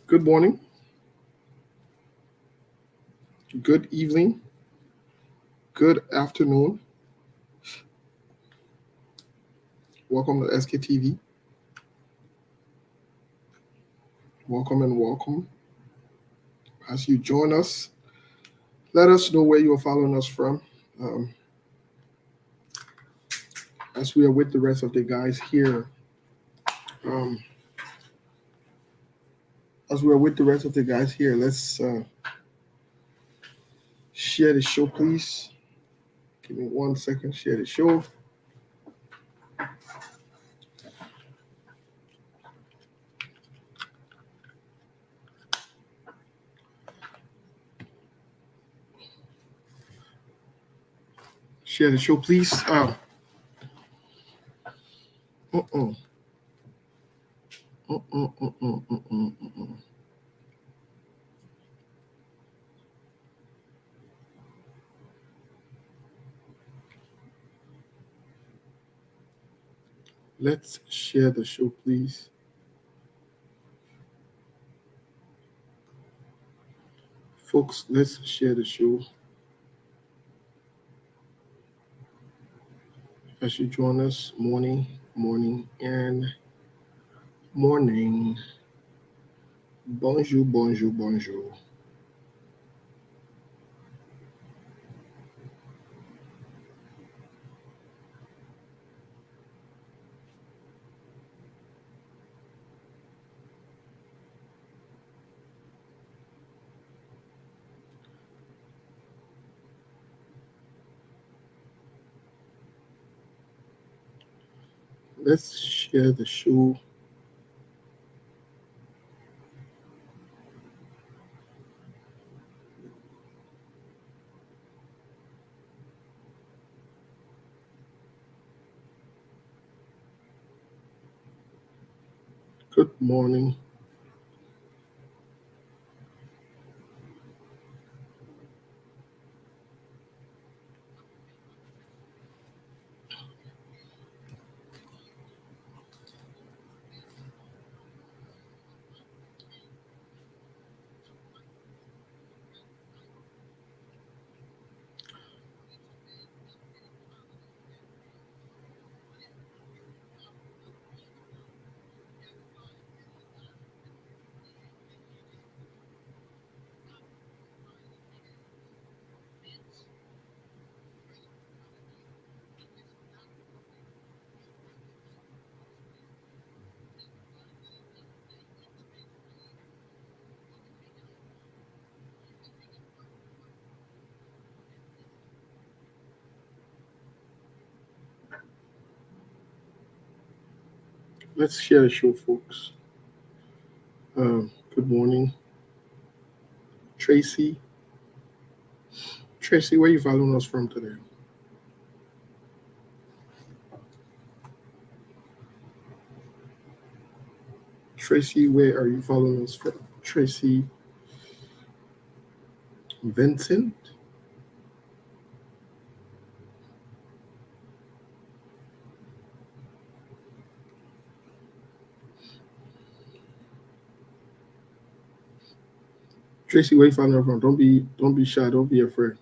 Good morning, good evening, good afternoon. Welcome to SKTV. Welcome and welcome. As you join us, let us know where you are following us from. Um, as we are with the rest of the guys here, um, let's share the show, please. Give me 1 second. Share the show. Share the show, please. Uh-uh. Uh-uh, uh-uh, uh-uh, uh-uh. Let's share the show, please. Folks, let's share the show as you join us and morning. Bonjour, bonjour, bonjour. Let's share the show. Good morning. Let's share the show, folks. Good morning, Tracy. Tracy, where are you following us from today? Tracy, where are you following us from? Tracy Vincent. Tracy, where you following us from? Don't be shy. Don't be afraid.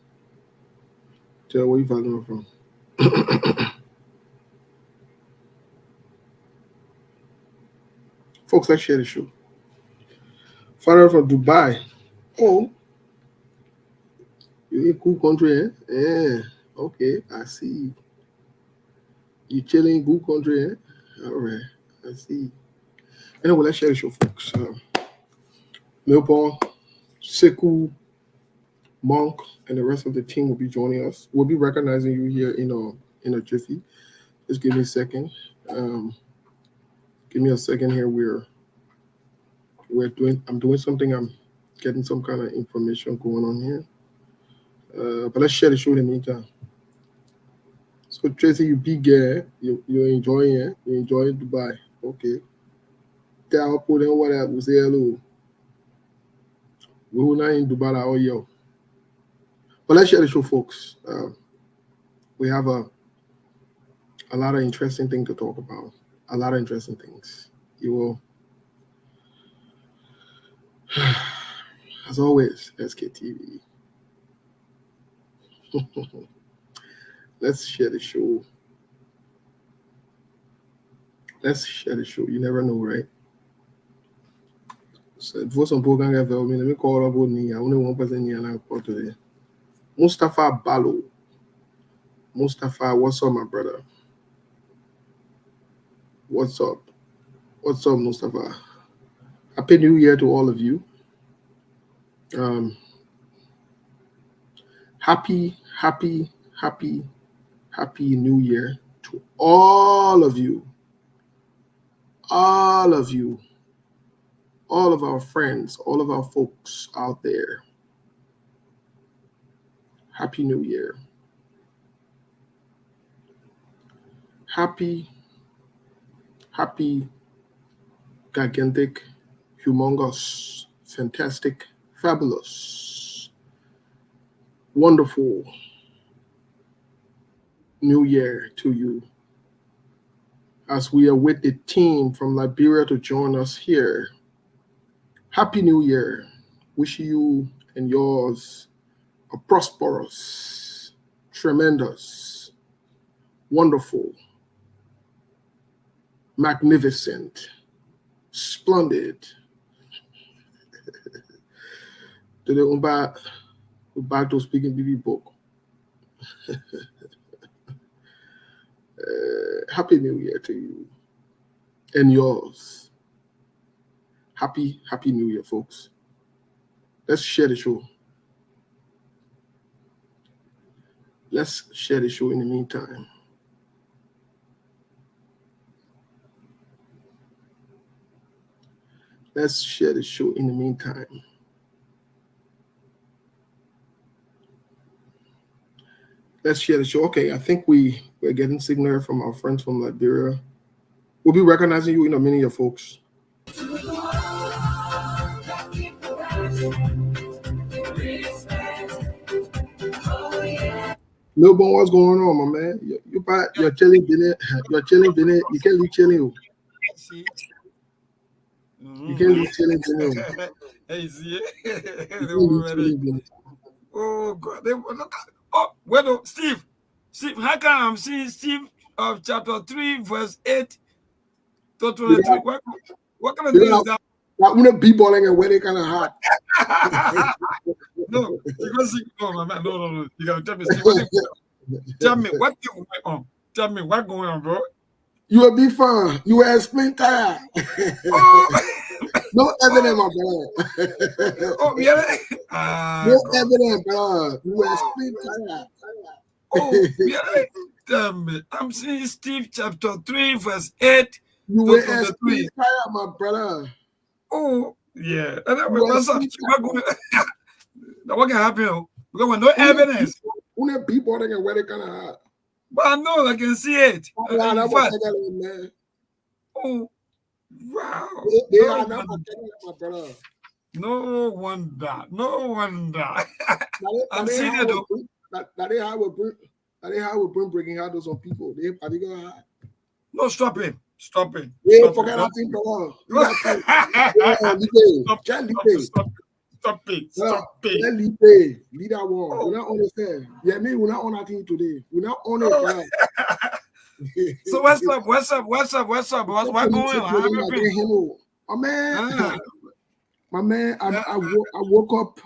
Tell where you following us from. Folks, let's share the show. Following from Dubai. Oh, you in cool country, eh? Yeah. Okay, I see. You chilling in good country, eh? All right, I see. Anyway, let's share the show, folks. Milpon, Sekou, Monk, and the rest of the team will be joining us. We'll be recognizing you here in a jiffy. Just give me a second. Um, give me a second here. I'm doing something. I'm getting some kind of information going on here. But let's share the show in the meantime. So Tracy, you big girl, you're enjoying it. You're enjoying Dubai. Okay. Tell people then what I will say hello. We will not in Dubai all year. But let's share the show, folks. We have a lot of interesting things to talk about. A lot of interesting things. You will As always, SKTV. Let's share the show. Let's share the show. You never know, right? So for some people can get let me call about me. I only one person here now today. Mustafa Balo. Mustafa, what's up, my brother? What's up? What's up, Mustafa? Happy New Year to all of you. Happy New Year to all of you. All of you. All of our friends, all of our folks out there. Happy New Year. Happy, gigantic, humongous, fantastic, fabulous, wonderful New Year to you. As we are with the team from Liberia to join us here. Happy New Year. Wish you and yours a prosperous, tremendous, wonderful, magnificent, splendid. Today we're back to speaking BB book. Happy New Year to you and yours. Happy New Year, folks. Let's share the show. Let's share the show in the meantime. Let's share the show in the meantime. Let's share the show. Okay, I think we're getting signal from our friends from Liberia. We'll be recognizing you in a minute, folks. Milburn, what's going on, my man? You're chilling, Bennett. You're chilling, Bennett. You can't leave chilling. You can't leave chilling, Bennett. Hey, see it? Oh, God. Look at, oh, well, Steve, how come I'm seeing Steve of chapter 3, verse 8 to 23? What kind of thing is that? That wouldn't be balling and where they kind of hot. No, because no, man, no. You gotta tell me, Steve, tell me what going on. Tell me what's going on, bro. You will be fine. You will explain tired. No evidence, my brother. Oh, yeah. No evidence, brother. You will explain tired. Oh, yeah. Tell me. I'm seeing Steve chapter 3, verse 8. You will explain tired, my brother. Oh, yeah. What's up? What can happen? Because with no evidence. Who be boarding and where they kind of hot? But I know I can see it. Man. Oh, wow. They are not protecting my brother. No wonder. I'm seeing it though. That they have bring breaking handles on people. They particularly hot. No, stop it. Yeah, forget that thing, brother. Stop it. Lead that one. We're not understand. Yeah, me, we're not on that thing today. We're not on it. So what's up? What's going on? My man, I woke up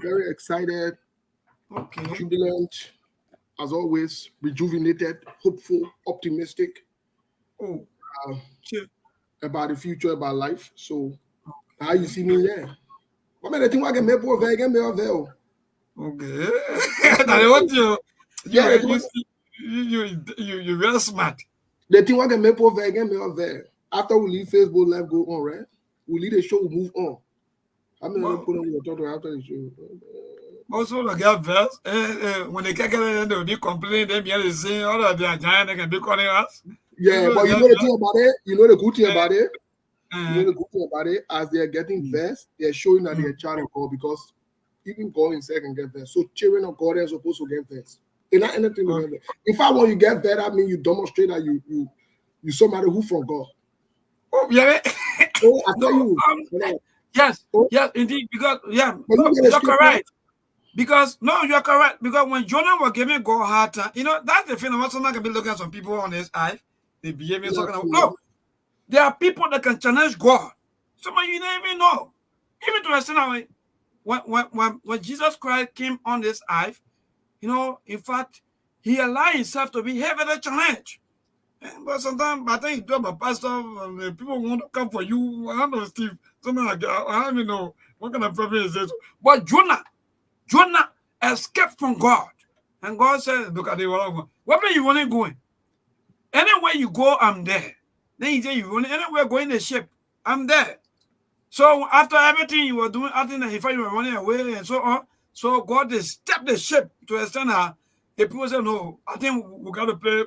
very excited, jubilant, as always, rejuvenated, hopeful, optimistic. About the future, about life. So how you see me there? I mean, the thing I can make poor vegan me over. Okay. Now what you very smart. The thing I can make poor vegan me over. After we leave Facebook Live go on, right? We leave the show, we move on. I'm gonna put on the talk after the show. Also, the girl verse, when they can't get it, they'll be complaining, they're saying, all of their giant, they can be calling us. Yeah, but you know the thing about it? You know the good thing about it? You know the good thing about it? As they're getting versed, they're showing that they're trying to call because even God himself can get versed. So children of God are supposed to get versed. It's not anything to get. In fact, when you get versed, that means you demonstrate that you somebody who from God. Oh, yeah. Oh, I tell you. Yes, Oh, yes, indeed. Because but you get a you're scripture? correct. Because no, you're correct. Because when Jonah was giving God a hard time, that's the thing. I'm also not gonna be looking at some people on his eye. They behaving Yeah, something. No, there are people that can challenge God. Some of you don't even know. Even to a certain way, when Jesus Christ came on this earth, in fact, he allowed himself to be heavily challenged. But sometimes I think you talk about pastor, people want to come for you. I don't know, Steve. Something like that. I don't even know what kind of problem is this. But Jonah escaped from God. And God said, look at the world. Where you want to go? Anywhere you go, I'm there. Then he said, you want anywhere go in the ship, I'm there. So after everything you were doing, I think that he thought you were running away and so on. So God just stepped the ship to extend her. The people said, no, I think we got to play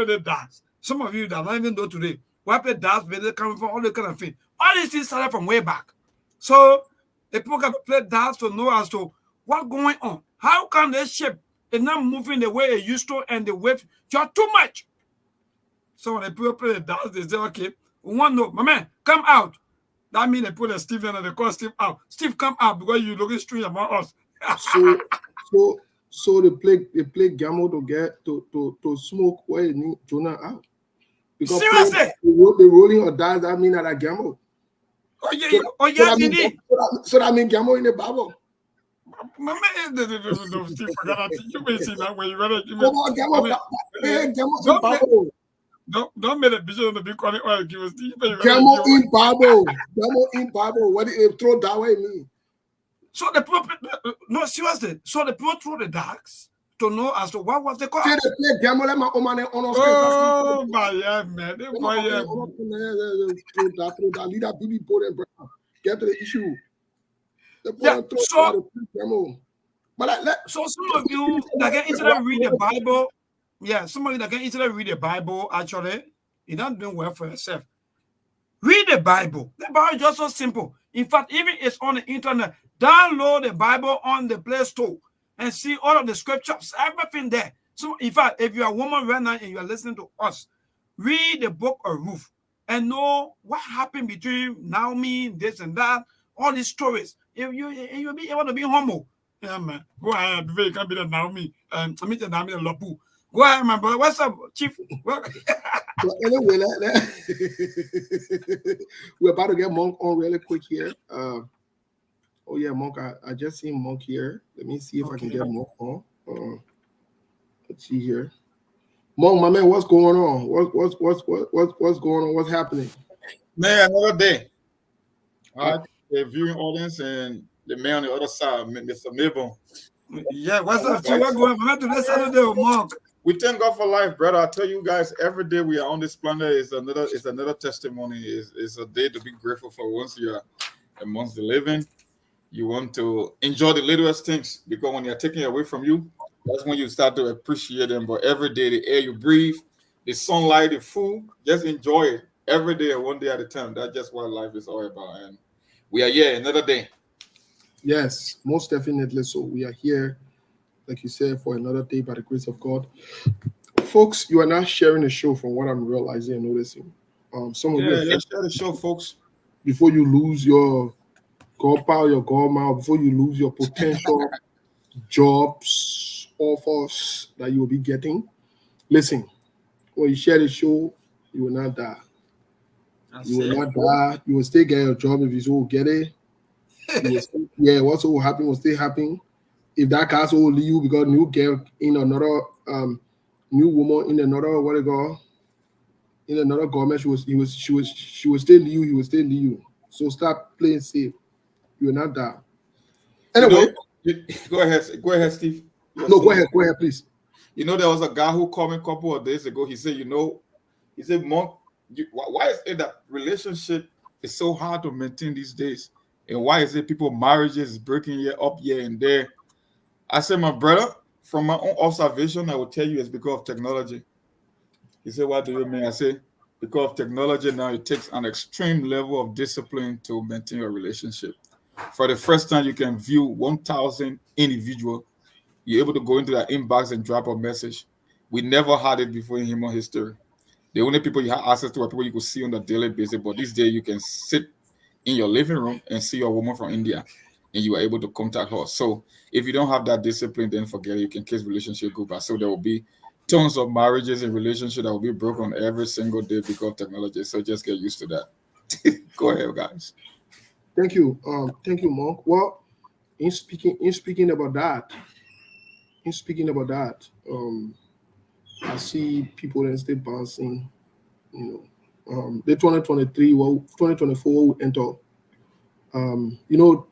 the dance. Some of you that don't even know today, we play dance, but they're coming from all the kind of thing. All these things started from way back. So the people got to play dance to know as to what's going on. How come this ship is not moving the way it used to and the waves are too much? So when the people play the dance, they say, okay, we want to know, my man, come out. That means they put a Steve in and they call Steve out. Steve, come out because you're looking strange about us. So they play Gammo to get to smoke where you need Jonah out. Because Seriously? the rolling or dies, that mean that a Gammo. Oh yeah, yes, indeed. So that mean Gammo in the Bible. My man, no, Steve, forgot that. You may see that way. You better. Gammo in Bible. Don't make a vision on the big calling oil. Give us Steve. Gammo in Bible. Gammo in Bible. What do you throw that way mean? So the people, no, seriously. So the people throw the darks to know as to what was the cause. Oh my yeah, man. Get to the issue. Yeah, so some of you that can easily read the Bible, some of you that can easily read the Bible, actually, you're not doing well for yourself. Read the Bible. The Bible is just so simple. In fact, even it's on the internet. Download the Bible on the Play Store and see all of the scriptures, everything there. So, in fact, if you're a woman right now and you're listening to us, read the book of Ruth and know what happened between Naomi, this and that, all these stories. You'll be able to be humble. Yeah, man. Go ahead. You can't be the Naomi. I mean, the Naomi and Lopu. Go ahead, my brother. What's up, Chief? Well, anyway, we're about to get Monk on really quick here. Oh yeah, Monk. I just seen Monk here. Let me see if I can get Monk on. Let's see here. Monk, my man, what's going on? What's going on? What's happening? Man, another day. All right, the viewing audience and the man on the other side, Mr. Mabel. Yeah, what's up, Chief? What's going on? Today Saturday, Monk. We thank God for life, brother. I tell you guys, every day we are on this planet is another testimony. Is a day to be grateful for. Once you are amongst the living, you want to enjoy the littlest things, because when they are taken away from you, that's when you start to appreciate them. But every day, the air you breathe, the sunlight, the food, just enjoy it every day, one day at a time. That's just what life is all about. And we are here another day. Yes, most definitely. So we are here, like you said, for another day by the grace of God. Folks, you are not sharing the show from what I'm realizing and noticing. Some of you let's share the show, folks. Before you lose your God power, your God mouth, before you lose your potential jobs, offers that you will be getting. Listen, when you share the show, you will not die. You will not die. You will still get your job if you still get it. What's will happen will still happen. If that castle will leave because new girl in another new woman in another what they call in another government, she will still leave. He will still leave. So stop playing safe. You will not die. Anyway, go ahead, Steve. No, go ahead, please. You know, there was a guy who called me a couple of days ago. He said, Monk, why is it that relationship is so hard to maintain these days? And why is it people marriages is breaking up here and there? I said, my brother, from my own observation, I will tell you it's because of technology. He said, what do you mean? I said, because of technology now, it takes an extreme level of discipline to maintain a relationship. For the first time, you can view 1,000 individuals. You're able to go into that inbox and drop a message. We never had it before in human history. The only people you have access to are people you could see on a daily basis. But this day, you can sit in your living room and see a woman from India, and you are able to contact her. So if you don't have that discipline, then forget it. You can kiss relationship goodbye. So there will be tons of marriages and relationships that will be broken every single day because of technology. So just get used to that. Go ahead, guys. Thank you, Mark. Well, in speaking about that, I see people that stay bouncing. The 2023, 2024 will enter.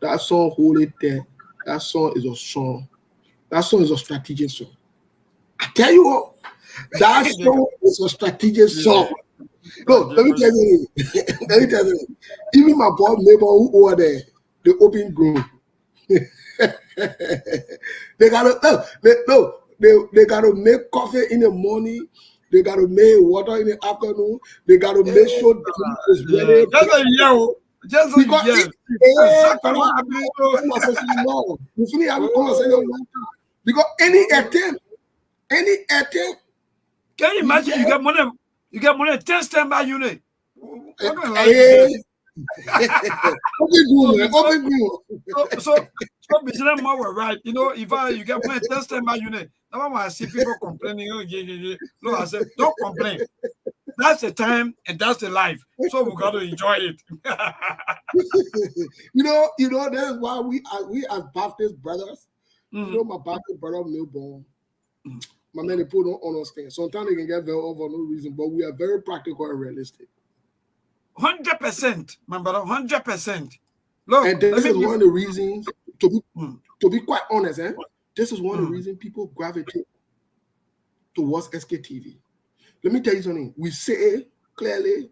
That song Holy There, that song is a song. That song is a strategic song. I tell you what, that song is a strategic song. No, let me tell you. Even my boy neighbor who over there, the open groom. they gotta make coffee in the morning. They gotta make water in the afternoon. They gotta make sure it's ready. Just because because any attempt. Can you imagine you get money 10 standby unit? So business man were right. If you get money 10 standby unit, now I see people complaining. No, I said don't complain. That's the time and that's the life. So we got to enjoy it. That's why we as Baptist brothers, my Baptist brother Milborn, my many people don't understand. Sometimes they can get very over no reason, but we are very practical and realistic. 100%, my brother, 100%. Look, and this is one of the reasons, to be quite honest, this is one of the reasons people gravitate towards SKTV. Let me tell you something. We say clearly,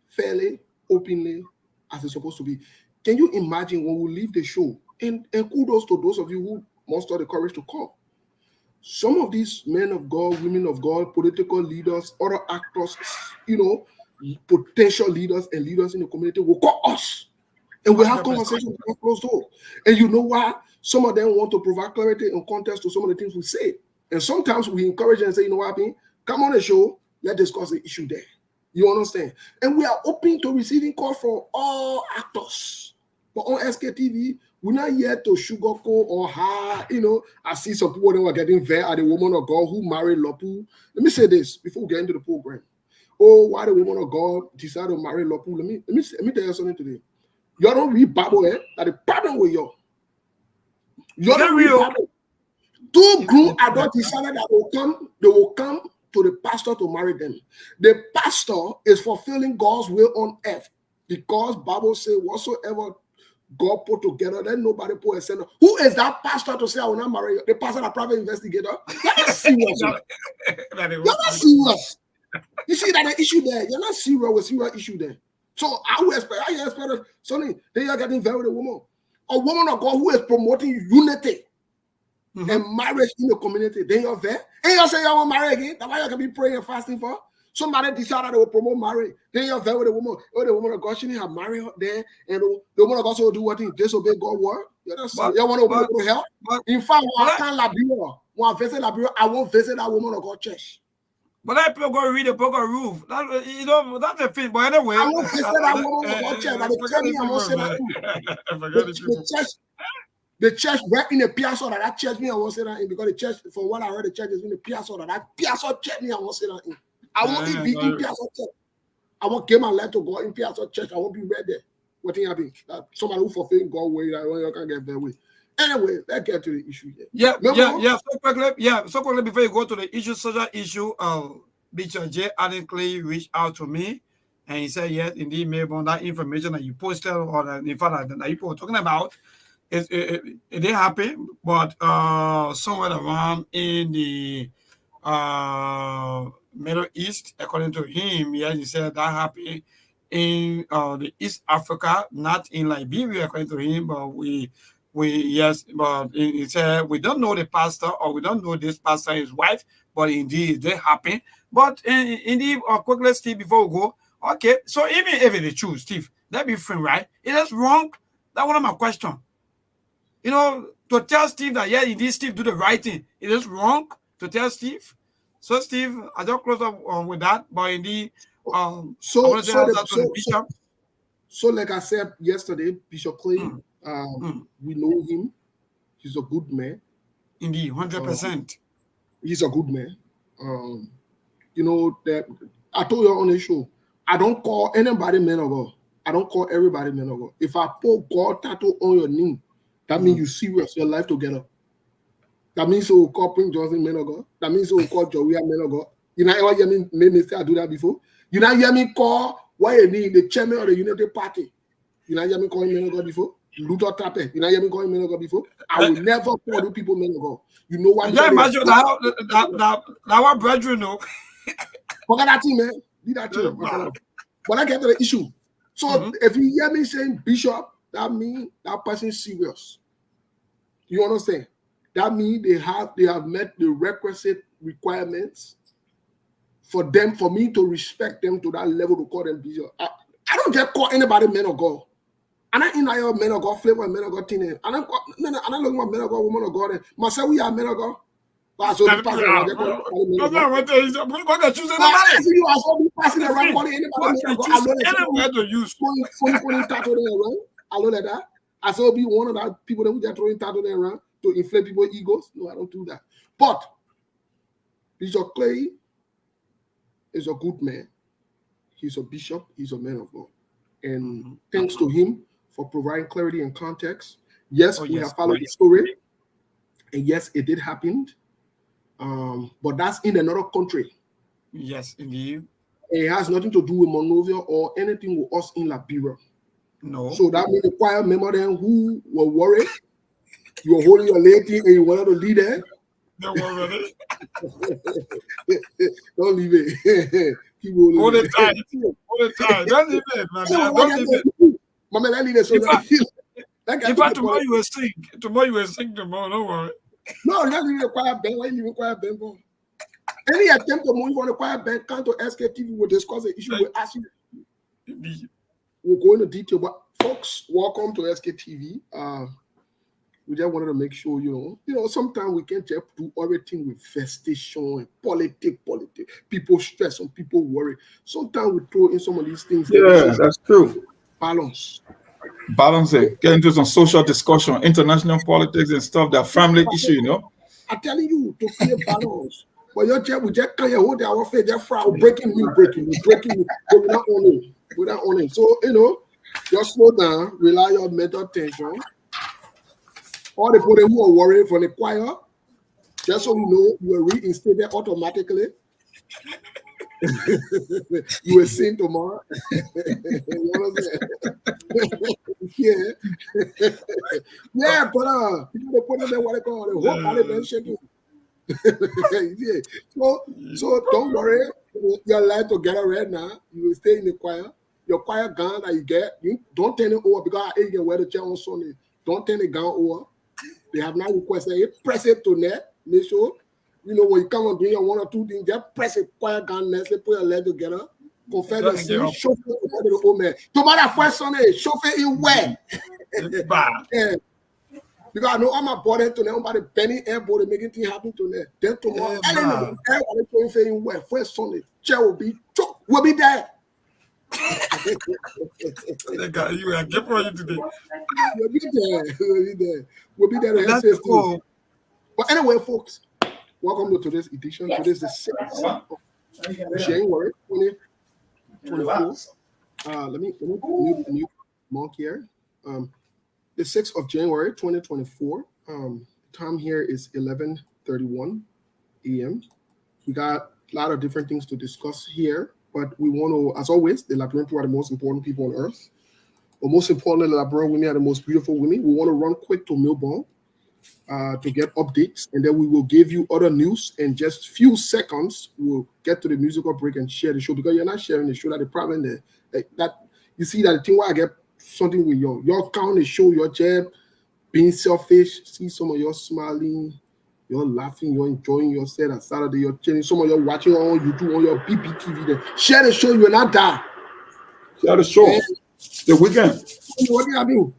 fairly, openly, as it's supposed to be. Can you imagine when we leave the show? And kudos to those of you who muster the courage to call. Some of these men of God, women of God, political leaders, other actors, potential leaders and leaders in the community will call us. And we have conversations with closed doors. And you know why? Some of them want to provide clarity and context to some of the things we say. And sometimes we encourage them and say, you know what I mean? Come on the show, let's discuss the issue there. You understand? And we are open to receiving calls from all actors. But on SKTV, we're not here to sugarcoat or hide. I see some people that were getting there at the woman of God who married Lopu. Let me say this before we get into the program. Oh, why the woman of God decided to marry Lopu? Let me tell you something today. You don't read Bible, that the problem with you. You don't read Bible. Two groom adults decided that they will come to the pastor to marry them. The pastor is fulfilling God's will on earth because Bible says whatsoever God put together, then nobody put a center. Who is that pastor to say I will not marry you? The pastor, a private investigator? You're not serious. You're not serious. You see that the issue there? You're not serious with serious issue there. So I expect something. Then you're getting very with a woman of God who is promoting unity. And marriage in the community, then you're there. And you say you want to marry again. That's why you can be praying and fasting for. Somebody decided they will promote marriage. Then you're there with a woman. Oh, the woman of God shouldn't have married her there. And the woman of God will do what thing? Disobey God's word. You want to go to hell? In fact, when I can't Liberia, when I visit Liberia, I won't visit that woman of God church. But I people go read the book of Ruth. That's a thing. But anyway, I won't visit that woman of God church. But they tell me I won't say that. The church right in the piazza that church me I won't say that in because the church, from what I heard, the church is in the piazza that piazza church me I won't say that in. I won't be in piazza church. I won't give my life to God in piazza church. I won't be ready there. What thing happen? Somebody who fulfill God's way, that you can't get their way. Anyway, let's get to the issue here. So quickly before you go to the issue, social issue, Bishop J. Allen Clay reached out to me and he said, yes, indeed, maybe on that information that you posted or that you were talking about. It didn't happen, but somewhere around in the Middle East, according to him, he said that happened in the East Africa, not in Liberia, according to him, but he said we don't know the pastor or we don't know this pastor and his wife, but indeed they happen. But indeed, quickly, Steve, before we go, okay, so even if it is true, Steve, that be friend, right? It is wrong. That's one of my questions. To tell Steve that, yeah, indeed, Steve do the right thing. It is wrong to tell Steve. So, Steve, I just close up with that. But indeed, the bishop. So, like I said yesterday, Bishop Clay, we know him. He's a good man. Indeed, 100%. He's a good man. You know that I told you on the show. I don't call anybody man of God. I don't call everybody man of God. If I put God tattoo on your knee, that means you serious your life together. That means you will call Prince Johnson man of God. That means you will call Joria man of God. You know ever hear me say I do that before? You know hear me call what you need the chairman of the Unity Party. You know hear me call him man of God before? Luther Tape. You know hear me call him man of God before? I will never call those people men of God. You know why? Yeah, imagine that our brethren know. Forget that thing, man. Leave that thing. But I get to the issue. So if you hear me saying bishop, that means that person is serious. You understand? That means they have met the requisite requirements for me to respect them to that level to call them bishop. I don't get call anybody man of God. And I in your men of God flavor and men of God thing. And I'm not looking at men of God, woman of God. Myself, we are men of God. So the pastor I saw be one of that people that we just throwing tattoo around to inflate people's egos. No, I don't do that. But Bishop Clay is a good man. He's a bishop. He's a man of God. And thanks to him for providing clarity and context. Yes, we have followed the story. And yes, it did happen. But that's in another country. Yes, indeed. It has nothing to do with Monrovia or anything with us in Liberia. No. So that means the choir member then who were worried, you were holding your lady and you wanted to lead her. Don't worry. Don't leave it. Hold it tight. Hold it tight. Don't leave it, man. Don't leave it. Mama, that leader. So in fact, tomorrow you will sing. Tomorrow, don't worry. No, you're not leaving the choir band. Why are you leaving the choir band for? Any attempt to move on the choir band, come to SKTV, we'll discuss the issue. We'll ask you. We'll go into detail. But folks, welcome to SKTV. We just wanted to make sure, you know, sometimes we can't just do everything with festation and politics. People stress and people worry. Sometimes we throw in some of these things. Yeah, that's true. Balancing, get into some social discussion, international politics and stuff, that family issue, you know. I'm telling you to create balance. But we just can't hold our face, just breaking me. But we're not on it. So, you know, just slow down, rely on mental tension. All the people who are worried from the choir, just so you know, you are reinstated automatically. You will sing tomorrow. You understand? Yeah, but people put in there what they call the whole body been shaking. Yeah. So don't worry, your life together right now. You will stay in the choir. Your choir gown that you get, you don't turn it over because I can wear the chair on Sunday. Don't turn the gown over. They have not requested it. Press it to net. Make sure. You know, when you come and do your one or two things, just press it quiet down, nicely, put your leg together, confess the sin, chauffeur to the old man. Tomorrow, first Sunday, chauffeur in where? Yeah. Because I know I'm a body to them, but the penny airboat, making things happen to them. Then tomorrow, everybody in where? First Sunday, chair will be choked. We'll be there. You are good for you today. We'll be there. That's cool. But anyway, folks, welcome to today's edition. Today's the 6th of January 2024. Let me mute Monk here. The 6th of January 2024. Time here is 11:31 a.m. We got a lot of different things to discuss here, but we want to, as always, the Liberian people are the most important people on earth. But most importantly, the Liberian women are the most beautiful women. We want to run quick to Melbourne to get updates, and then we will give you other news in just few seconds. We'll get to the musical break and share the show, because you're not sharing the show. That the problem there, that you see that the thing where I get something with your count the show, your jab being selfish. See some of your smiling, you're laughing, you're enjoying yourself on Saturday, you're chilling. Some of you watching on YouTube on your BBTV. There, share the show. You will not die. Share the show. The weekend. What do you do?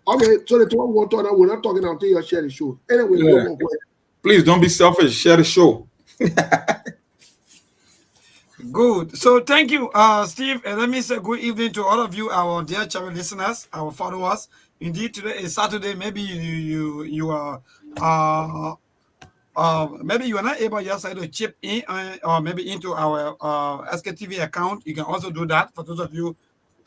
Okay, so the one we're not talking until you share the show. Anyway, Please don't be selfish. Share the show. Good. So thank you, Steve. And let me say good evening to all of you, our dear channel listeners, our followers. Indeed, today is Saturday. Maybe you are maybe you are not able yesterday to chip in or maybe into our SKTV account. You can also do that for those of you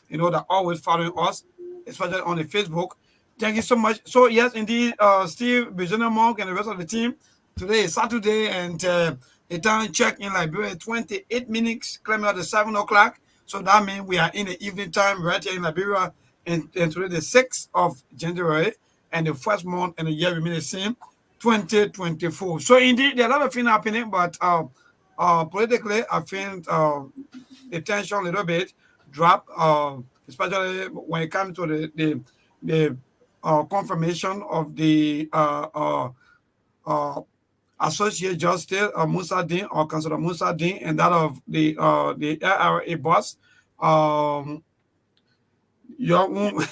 that always following us, especially on the Facebook. Thank you so much. So yes, indeed, Steve, Bizona Monk, and the rest of the team. Today is Saturday, and the time check in Liberia 28 minutes, climbing out to 7 o'clock. So that means we are in the evening time right here in Liberia, and today the 6th of January, and the first month and the year remain the same, 2024. So indeed, there are a lot of things happening, but politically, I think the tension a little bit drop, especially when it comes to the confirmation of the Associate Justice Musa Din or Councilor Musa Din, and that of the LRA boss, young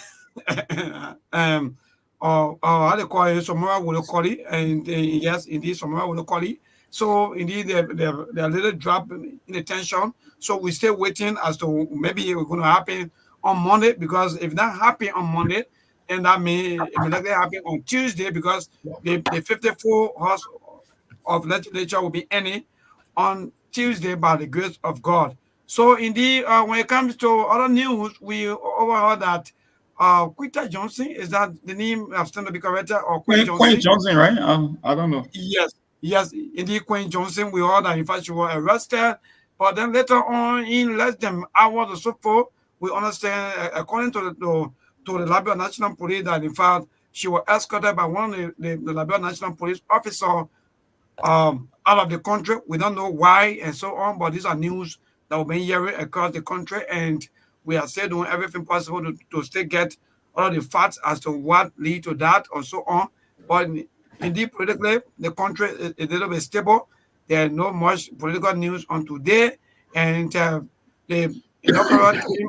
how they call it, Somora Wolokoli, and yes, indeed, Somora Wolokoli. So indeed, they're a little drop in the tension. So we're still waiting as to maybe it's going to happen on Monday, because if that happen on Monday, then that may likely happen on Tuesday, because the 54 House of Legislature will be ending on Tuesday by the grace of God. So indeed, when it comes to other news, we overheard that Quita Johnson, is that the name of stand to be corrected, or Queen Queen Johnson? Johnson, right? I don't know. Yes, indeed, Queen Johnson. We heard that in fact she was arrested, but then later on, in less than hours or so forth, we understand, according to the Liberia National Police, that in fact she was escorted by one of the Liberia National Police officer out of the country. We don't know why and so on, but these are news that we've been hearing across the country, and we are still doing everything possible to still get all of the facts as to what lead to that or so on. But indeed, politically, the country is a little bit stable. There's no much political news on today, and the inaugural team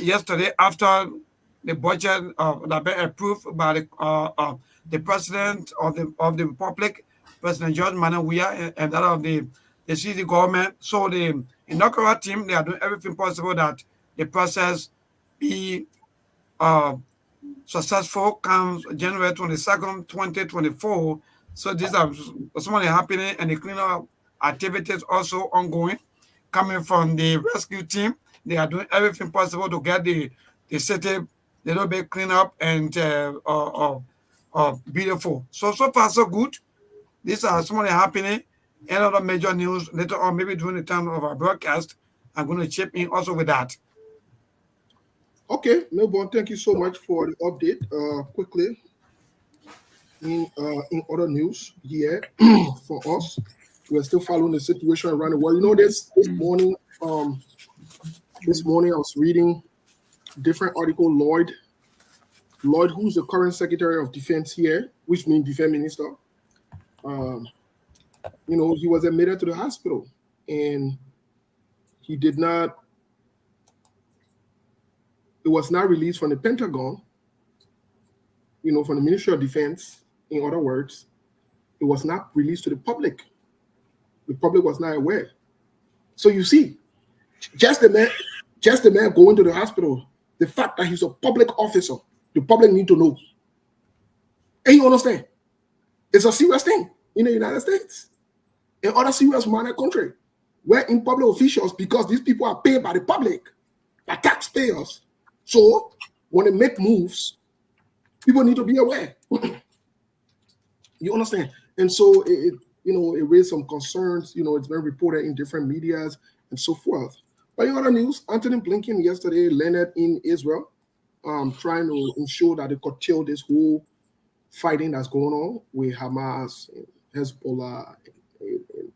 yesterday, after the budget that been approved by the president of the republic, President George Manawia, and that of the city government. So the inaugural team, they are doing everything possible that the process be uh, successful comes January 22nd, 2024. So these are some of the happening, and the cleanup activities also ongoing, coming from the rescue team. They are doing everything possible to get the city a little bit clean up and beautiful. So far so good. These are some of the happening. And other major news later on, maybe during the time of our broadcast, I'm going to chip in also with that. Okay, Melbourne, thank you so much for the update. Quickly, in other news here for us, we're still following the situation around the world. You know, this morning I was reading different article. Lloyd, who's the current Secretary of Defense here, which means Defense Minister. He was admitted to the hospital, and he did not. It was not released from the Pentagon. From the Ministry of Defense. In other words, it was not released to the public. The public was not aware. So you see, just the man going to the hospital, the fact that he's a public officer, the public need to know. And you understand? It's a serious thing in the United States and other serious minor country, where in public officials, because these people are paid by the public, by taxpayers. So when they make moves, people need to be aware. You understand? And so it raised some concerns. It's been reported in different medias and so forth. But in other news, Anthony Blinken yesterday landed in Israel, trying to ensure that they curtail this whole fighting that's going on with Hamas, and Hezbollah.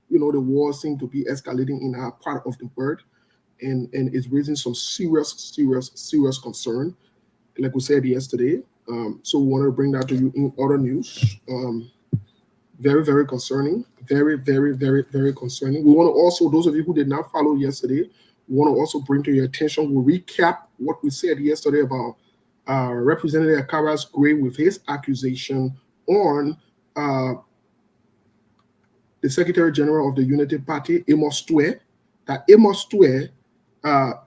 The war seems to be escalating in our part of the world, and it's raising some serious concern, like we said yesterday. So we wanted to bring that to you in other news. Very, very concerning. Very, very, very, very concerning. We want to also, those of you who did not follow yesterday, we want to also bring to your attention, we'll recap what we said yesterday about Representative Akaras Gray with his accusation on the the Secretary General of the Unity Party, Amos Twe, that Amos Twe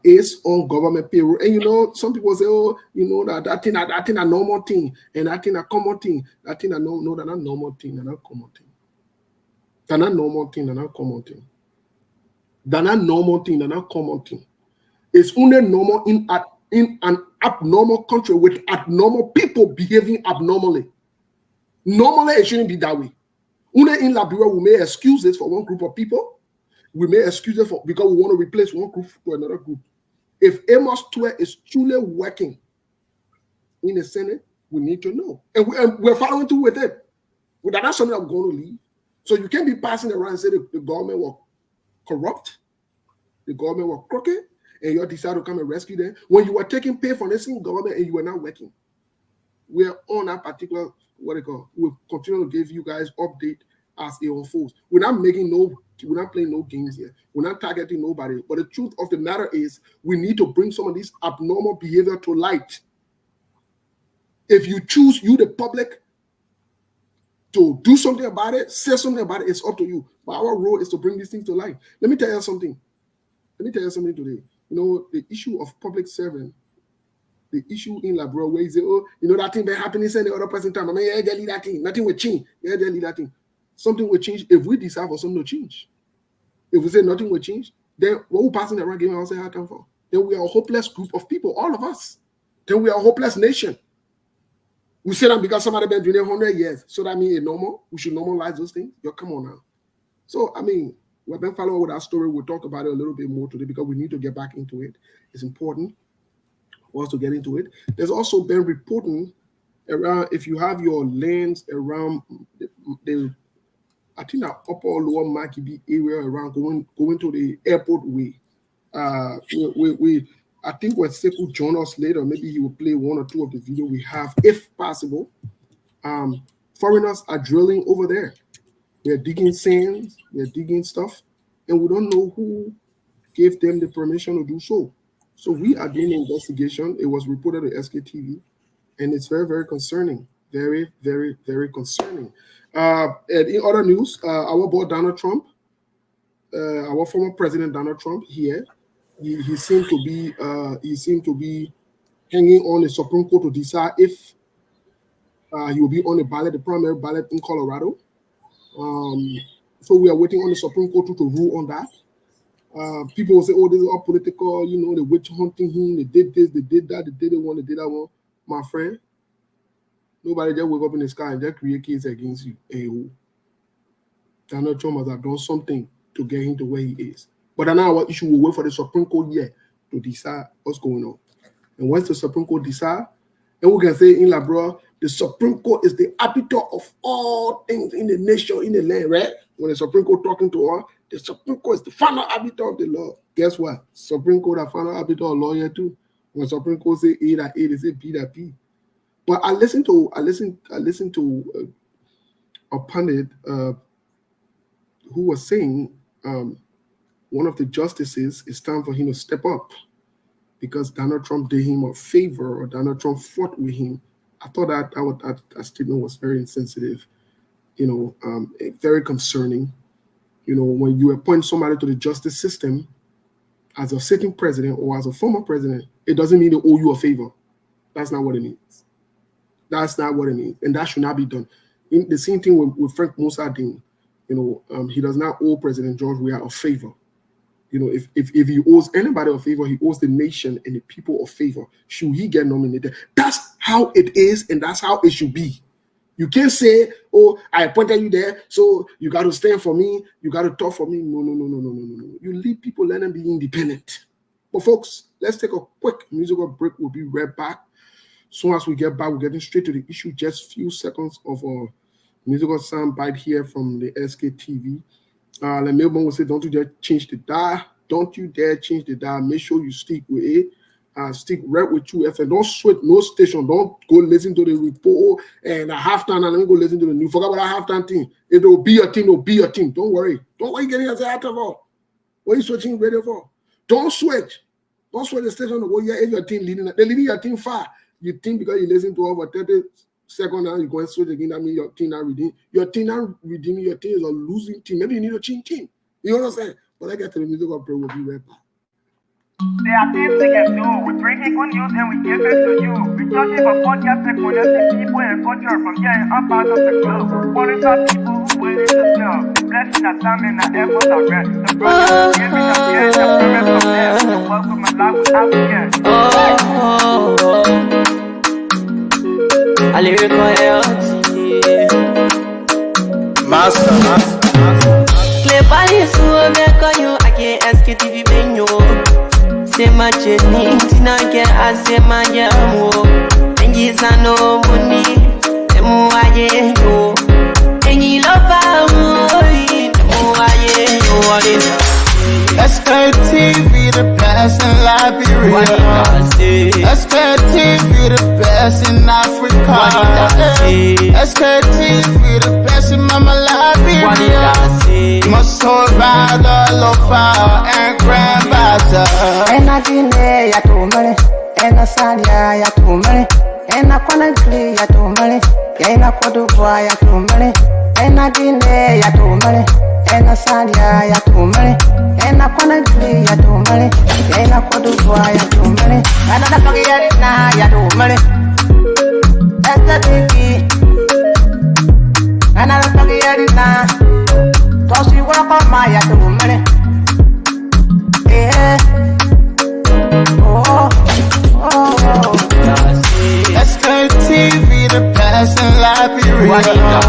is on government payroll. And you know, some people say, oh, you know, that thing a normal thing, and that thing a common thing. That thing a no, they're not normal thing, they're not common thing. They're not normal thing, they're not common thing. They're not normal thing, they're not common thing. It's only normal in an abnormal country with abnormal people behaving abnormally. Normally, it shouldn't be that way. Only in Liberia, we may excuse this for one group of people. We may excuse it for because we want to replace one group to another group. If Amos Twe is truly working in the Senate, we need to know. And we're following through with it. That's not something I'm going to leave. So you can't be passing around and say the government was corrupt, the government was crooked, and you decide to come and rescue them when you were taking pay from the same government and you were not working. We're on that particular, we'll continue to give you guys update as it unfolds. We're not playing no games here. We're not targeting nobody. But the truth of the matter is we need to bring some of this abnormal behavior to light. If you choose, you the public, to do something about it, say something about it, it's up to you. But our role is to bring these things to light. Let me tell you something. Today. You know, the issue of public servant, the issue in Liberia where you say, oh, you know, that thing that happened in the other person time. I mean, yeah, they lead that thing. Nothing will change. Yeah, they lead that thing. Something will change if we decide for something to change. If we say nothing will change, then what we passing around giving ourselves hard time for? Then we are a hopeless group of people, all of us. Then we are a hopeless nation. We say that because somebody been doing it 100 years. So that means it's normal. We should normalize those things. Yo, come on now. So, I mean, we've been following with our story. We'll talk about it a little bit more today because we need to get back into it. It's important for us to get into it. There's also been reporting around, if you have your lands around the I think that upper or lower Makibi area around going to the airport way. I think when Sekou will join us later, maybe he will play one or two of the video we have, if possible. Foreigners are drilling over there. They're digging sands, they're digging stuff, and we don't know who gave them the permission to do so. So we are doing an investigation. It was reported to SKTV, and it's very, very concerning. Very, very, very concerning. And in other news, our boy Donald Trump, our former president Donald Trump here, he seemed to be hanging on the Supreme Court to decide if he will be on the primary ballot in Colorado. So we are waiting on the Supreme Court to rule on that. People will say, "Oh, this is all political." You know, they witch hunting him. They did this, they did that, they did it one, they did that one. My friend, nobody just wake up in the sky and just create cases against you. Hey, Donald Trump must have done something to get him to where he is. But now our issue will wait for the Supreme Court here to decide what's going on. And once the Supreme Court decide, then we can say in Liberia, the Supreme Court is the arbiter of all things in the nation, in the land, right? When the Supreme Court talking to us, the Supreme Court is the final arbiter of the law. Guess what? Supreme Court are final arbiter of law here too. When Supreme Court say A that A, they say B that B. But I listened to a pundit who was saying one of the justices, it's time for him to step up because Donald Trump did him a favor or Donald Trump fought with him. I thought that statement was very insensitive, very concerning. When you appoint somebody to the justice system as a sitting president or as a former president, it doesn't mean they owe you a favor. That's not what it means. That's not what it means. And that should not be done. The same thing with Frank Mossadegh. He does not owe President George Weah a favor. If he owes anybody a favor, he owes the nation and the people a favor. Should he get nominated? That's how it is, and that's how it should be. You can't say, "Oh, I appointed you there, so you got to stand for me. You got to talk for me." No. You leave people, let them be independent. But folks, let's take a quick musical break. We'll be right back. As soon as we get back, we're getting straight to the issue. Just few seconds of a musical sound bite here from the SKTV. Like Melbourne will say, don't you dare change the dial. Don't you dare change the dial. Make sure you stick with it. Stick right with you. Don't switch no station. Don't go listen to the report and a halftime and let me go listen to the news. Forget about that halftime thing. If it will be a team, it will be a team. Don't worry. Don't worry getting yourself out of all. What are you switching radio for? Don't switch. Don't switch the station to go, yeah, if your team leading, they're leading your team far. You think because you listen to over 30 second round, you go and switch again. That means your team not redeeming. Your team not redeeming. Your team is a losing team. Maybe you need a change team. You know what I'm saying? But I get to the music of prayer. We'll be right back. There are things we can do. We bring in good news and we give it to you. We talking about podcast and connecting people and culture from here and up out of the globe. Foreign people who waiting to sell. The blessing that time and the efforts are rare. The brothers giving us here and the promise of them. The work of my life without fear. A lyrical health. Master. Play Paris, who make on you. I can't ask you if you been you. Say my journey, Tina can ask my jamo. And you no money, the more I know. And you love our money, the more I know. Let's go TV, the best in Liberia. Let's go TV, the best in Africa. Let's go TV, the best in Mama Liberia. Must hold by the lofa and grandfather. And I delay ya to money, and I salia ya to money, and I wanna play ya to money, and I could do ya to money, and I delay ya to money, and I salia ya to money, and I wanna play ya to money, and I could do ya to money, and I don't get it now ya to money. That's the biggie, and I don't get it now. Cause you wanna call my ya to money. Yeah. Let's go TV, the best in Liberia.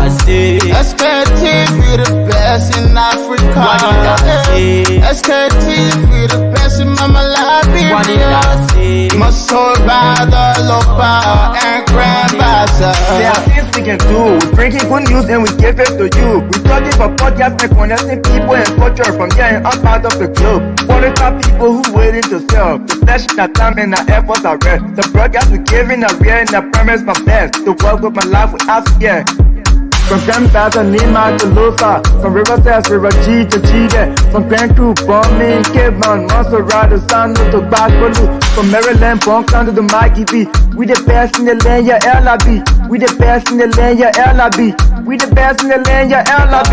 Let's go TV, the best in Africa. Let's go TV, the best in Mama Liberia. Must hold by the lofa and grandfather. There are things we can do. We bring in good news and we give it to you. We talking about podcasts and connecting people and culture from here and up out of the globe. Foreign people who waiting to sell. The flesh, that time and the efforts are rare. The broadcast we giving are real and the promise my best. To work with my life without fear. From grandfather Nima to Lufa, from Riverside to Raji to Chide, from Grand Crew, Bombing, Cape Mount, Montserrat to San to Backwalu, from Maryland, Bonkan to the Mikey B. We the best in the land, yeah, LIB. We the best in the land, yeah, LIB. We the best in the land, yeah, LIB.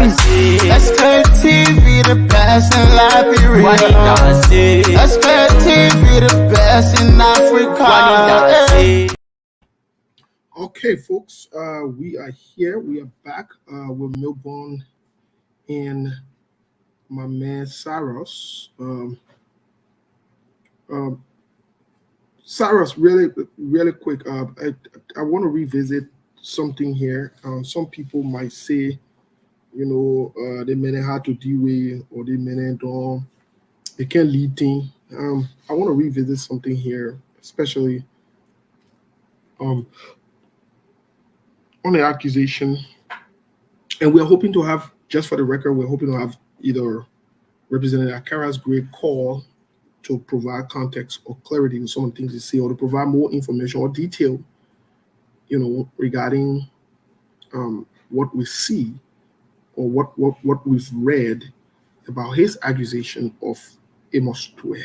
Let's go TV, the best in Liberia. Let's go TV, the best in Africa. Okay, folks, we are here. We are back with Melbourne and my man Saros. Saros, really quick. I want to revisit something here. Some people might say, they may not have to deal with, or they may not do. They can't lead things. I want to revisit something here, especially on the accusation, and we're hoping to have, just for the record, we're hoping to have either Representative Akara's great call to provide context or clarity to some of the things you say, or to provide more information or detail, regarding what we see or what we've read about his accusation of Amos Twe.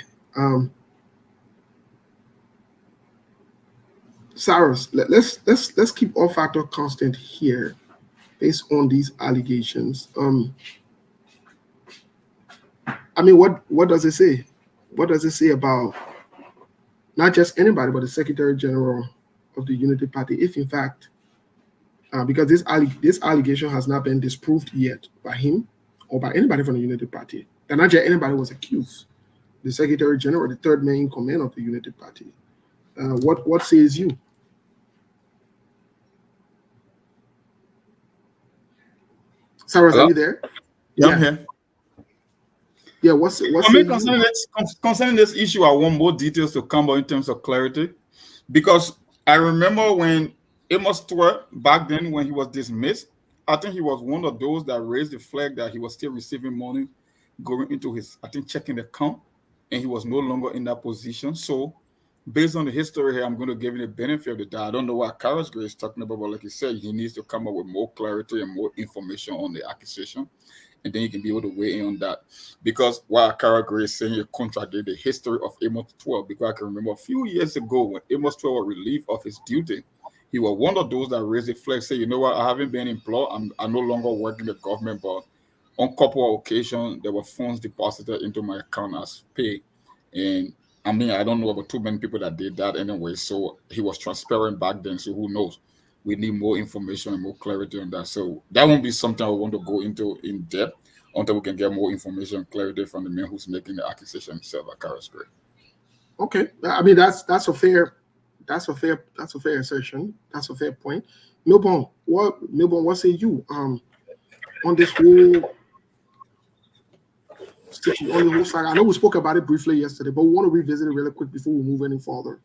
Cyrus, let's keep all factor constant here based on these allegations. What does it say? What does it say about not just anybody, but the Secretary General of the Unity Party, if in fact, because this allegation has not been disproved yet by him or by anybody from the Unity Party, that not just anybody was accused. The Secretary General, the third man in command of the Unity Party. What says you? Cyrus, are you there? Yeah, I'm here. Yeah, what's concerning this issue, I want more details to come out in terms of clarity, because I remember when Amos Twe, back then when he was dismissed, I think he was one of those that raised the flag that he was still receiving money going into his, checking account, and he was no longer in that position. So based on the history here, I'm going to give him the benefit of the doubt. I don't know what Carlos Gray is talking about, but like he said, he needs to come up with more clarity and more information on the accusation, and then you can be able to weigh in on that. Because while Carlos Gray is saying he contradicted the history of Amos Twe, because I can remember a few years ago when Amos Twe was relieved of his duty, he was one of those that raised the flag, say, you know what, I haven't been employed, I no longer work in the government, but on a couple of occasions, there were funds deposited into my account as pay. And I mean, I don't know about too many people that did that anyway. So he was transparent back then. So who knows? We need more information and more clarity on that. So that won't be something I want to go into in depth until we can get more information and clarity from the man who's making the accusation himself at Carlsberg. Okay, I mean that's a fair assertion. That's a fair point. Milborn, what say you on this whole on the whole side? I know we spoke about it briefly yesterday, but we want to revisit it really quick before we move any further.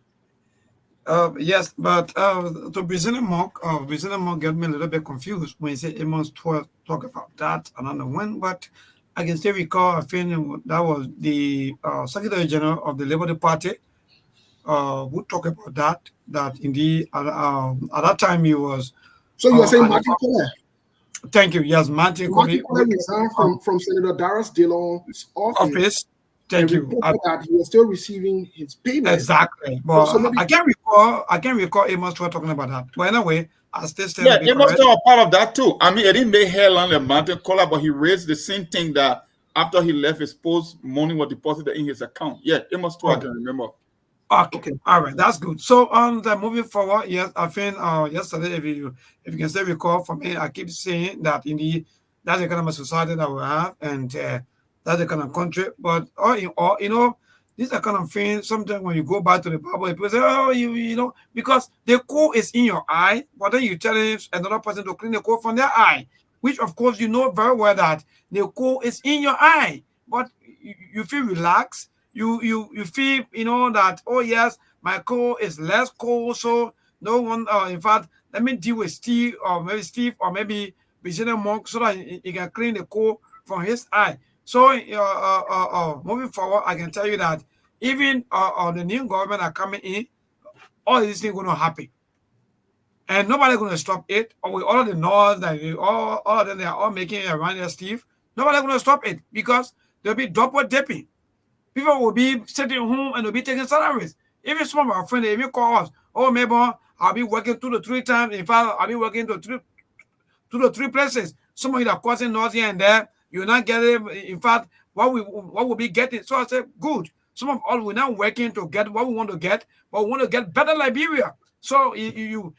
Yes, but to Brazilian Monk got me a little bit confused when he said Amos 12 talk about that. I don't know when, but I can still recall, I think that was the Secretary General of the Liberty Party who talked about that indeed at that time he was. So you are saying Martin Kohler? Thank you. Yes, Martin Kohler resigned from Senator Darius Dillon's office. Thank you. That he was still receiving his payment. Exactly. But so I can't recall Amos talking about that. But anyway, I still stand. Yeah, Amos was part of that too. I mean, he didn't make headline like Martin Kohler, but he raised the same thing that after he left his post, money was deposited in his account. Yeah, Amos too. I can remember. Okay. All right, that's good. So moving forward, yes, I think yesterday, if you can still recall, for me, I keep saying that indeed that's the kind of a society that we have, and that's the kind of country. But these are kind of things. Sometimes when you go back to the Bible, people say, "Oh, you know," because the coal is in your eye, but then you tell another person to clean the coal from their eye, which of course you know very well that the coal is in your eye, but you feel relaxed. You feel that, oh yes, my coal is less coal, so no one. In fact, let me deal with Steve or maybe Brazilian Monk so that he can clean the coal from his eye. So moving forward, I can tell you that even the new government are coming in, all these things going to happen, and nobody going to stop it. Or with all of the noise that all of them they are all making around there, Steve, nobody going to stop it because there'll be double dipping. People will be sitting home and they'll be taking salaries. Even some of our friends, they even call us, "Oh, maybe I'll be working 2 to 3 times. In fact, I'll be working to 2 to 3 places. Some of you are causing noise here and there. You're not getting, in fact, what we'll be getting." So I said, good. Some of us, we're not working to get what we want to get, but we want to get better Liberia. So you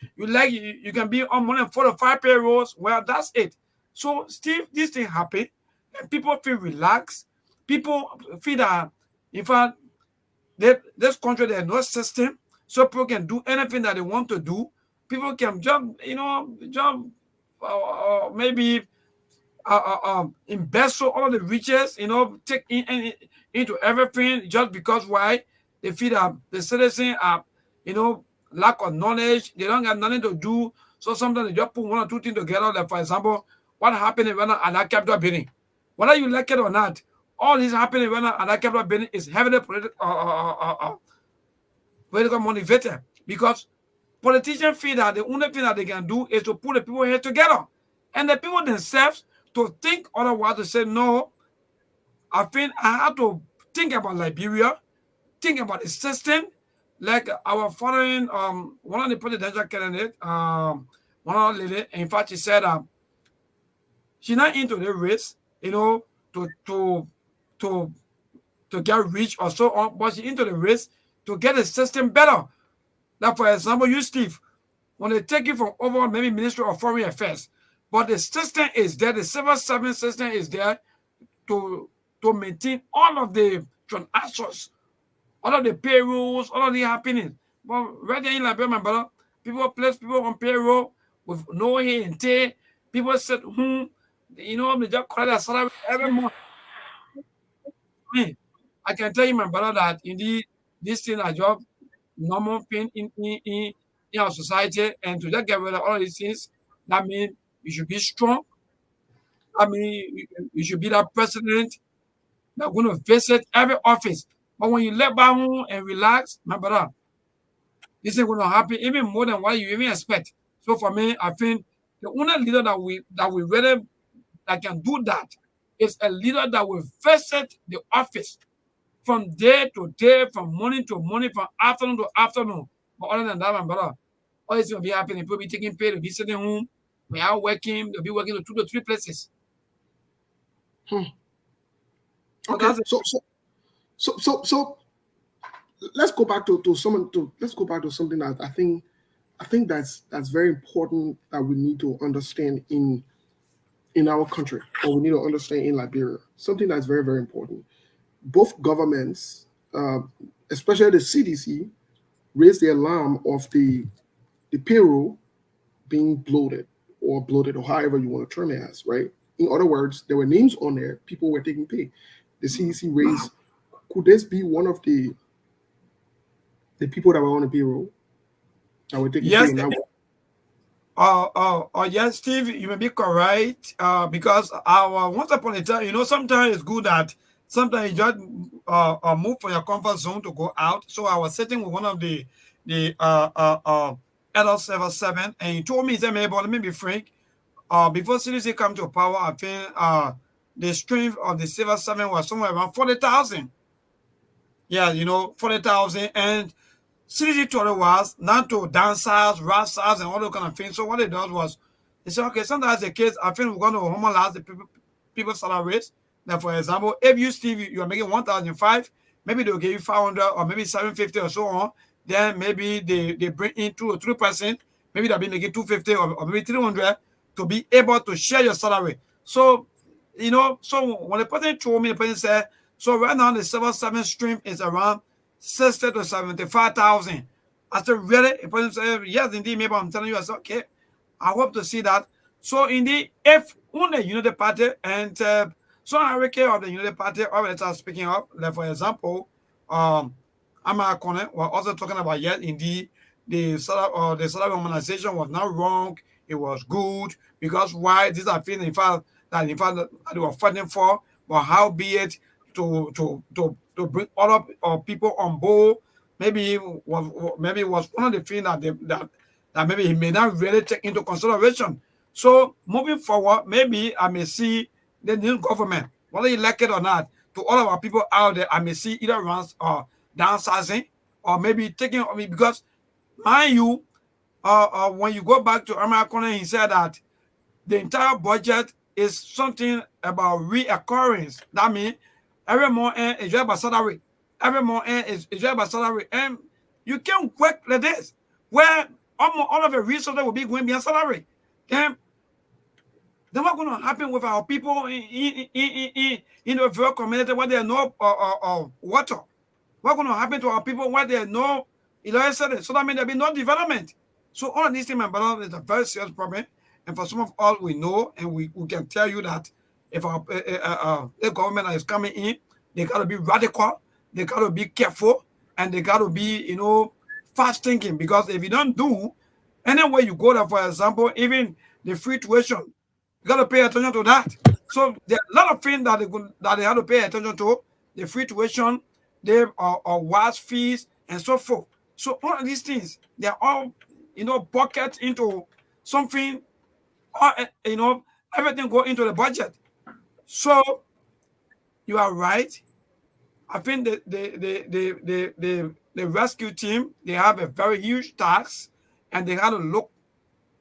can be on more than 4 to 5 payrolls. Well, that's it. So, Steve, this thing happened, and people feel relaxed. People feel that, in fact, this country, there's no system, so people can do anything that they want to do. People can maybe invest all of the riches, take into everything just because why they feel that the citizens are, lack of knowledge. They don't have nothing to do. So sometimes they just put 1 or 2 things together. Like, for example, what happened when at that capital building? Whether you like it or not, all this happening when at that capital building is heavily political motivated, because politicians feel that the only thing that they can do is to put the people here together, and the people themselves to think otherwise, to say, no, I think I have to think about Liberia, think about the system. Like our foreign, one of the presidential candidates, one of the lady, in fact, she said she's not into the race, to get rich or so on, but she's into the race to get the system better. Like, for example, you, Steve, when they take you from over maybe Ministry of Foreign Affairs, but the system is there, the civil service system is there to maintain all of the transactions, all of the payrolls, all of the happenings. But right there in Liberia, my brother, people place people on payroll with no hay and tay. People said, they just collect their salary every month. I can tell you, my brother, that indeed this thing is just normal thing in our society, and to just get rid of all these things, that means you should be strong. I mean, you should be that president that's going to visit every office. But when you let back home and relax, my brother, this is going to happen even more than what you even expect. So for me, I think the only leader that we really that can do that is a leader that will visit the office from day to day, from morning to morning, from afternoon to afternoon. But other than that, my brother, all this will be happening. People be taking pay, they'll be sitting home, we are working, they'll be working to 2 to 3 places. Okay. that's So let's go back to something that I think that's very important that we need to understand in our country, or we need to understand in Liberia. Something that's very, very important. Both governments, especially the CDC, raised the alarm of the payroll being bloated, or however you want to term it as, right? In other words, there were names on there, people were taking pay. The CDC raised, could this be one of the people that were on the payroll that were taking yes, pay? Yes, Steve, you may be correct. Because once upon a time, sometimes it's good that sometimes you just move from your comfort zone to go out. So I was sitting with one of the adult Civil 7, and he told me, he said, let me be frank. Before CDC come to power, I think the strength of the Civil 7 was somewhere around 40,000. Yeah, 40,000, and CDC told it was not to downsize, rat-size, and all those kind of things. So what it does was, they said, okay, sometimes the case, I think we're going to homologize the people's salaries. Now, for example, if you, Steve, you are making 1,005, maybe they'll give you 500 or maybe 750 or so on. Then maybe they bring in 2 or 3%. Maybe they'll be making 250 or maybe 300 to be able to share your salary. So, so when the person told me, the person said, so right now the Civil 7 stream is around 60 to 75,000. I said, really? The person said, yes, indeed. Maybe I'm telling you. I said, okay, I hope to see that. So indeed, if on the Unity Party and so hierarchy of the Unity Party already start speaking up, like for example, Amara Kone was also talking about, yes, indeed, the salary organization was not wrong, it was good, because why these are things in fact that they were fighting for, but how be it to bring other people on board, maybe it was one of the things that maybe he may not really take into consideration. So moving forward, maybe I may see the new government, whether elected or not, to all of our people out there, I may see either runs or downsizing, or maybe taking, because mind you, when you go back to American, he said that the entire budget is something about reoccurrence. That means every month is just about salary. Every month is just about salary. And you can't work like this, where all of the resources will be going beyond salary. Then what's going to happen with our people in the rural community where there are no water? What's going to happen to our people where there are no electricity? So that means there'll be no development. So all of these things, my brother, is a very serious problem. And for some of us, we know, and we can tell you that if the government is coming in, they got to be radical, they got to be careful, and they got to be, fast thinking. Because if you don't do, anywhere you go there, for example, even the free tuition, you got to pay attention to that. So there are a lot of things that they have to pay attention to. The free tuition, there are WAS fees, and so forth. So all of these things, they're all, bucket into something, everything go into the budget. So you are right. I think the rescue team, they have a very huge task, and they have to look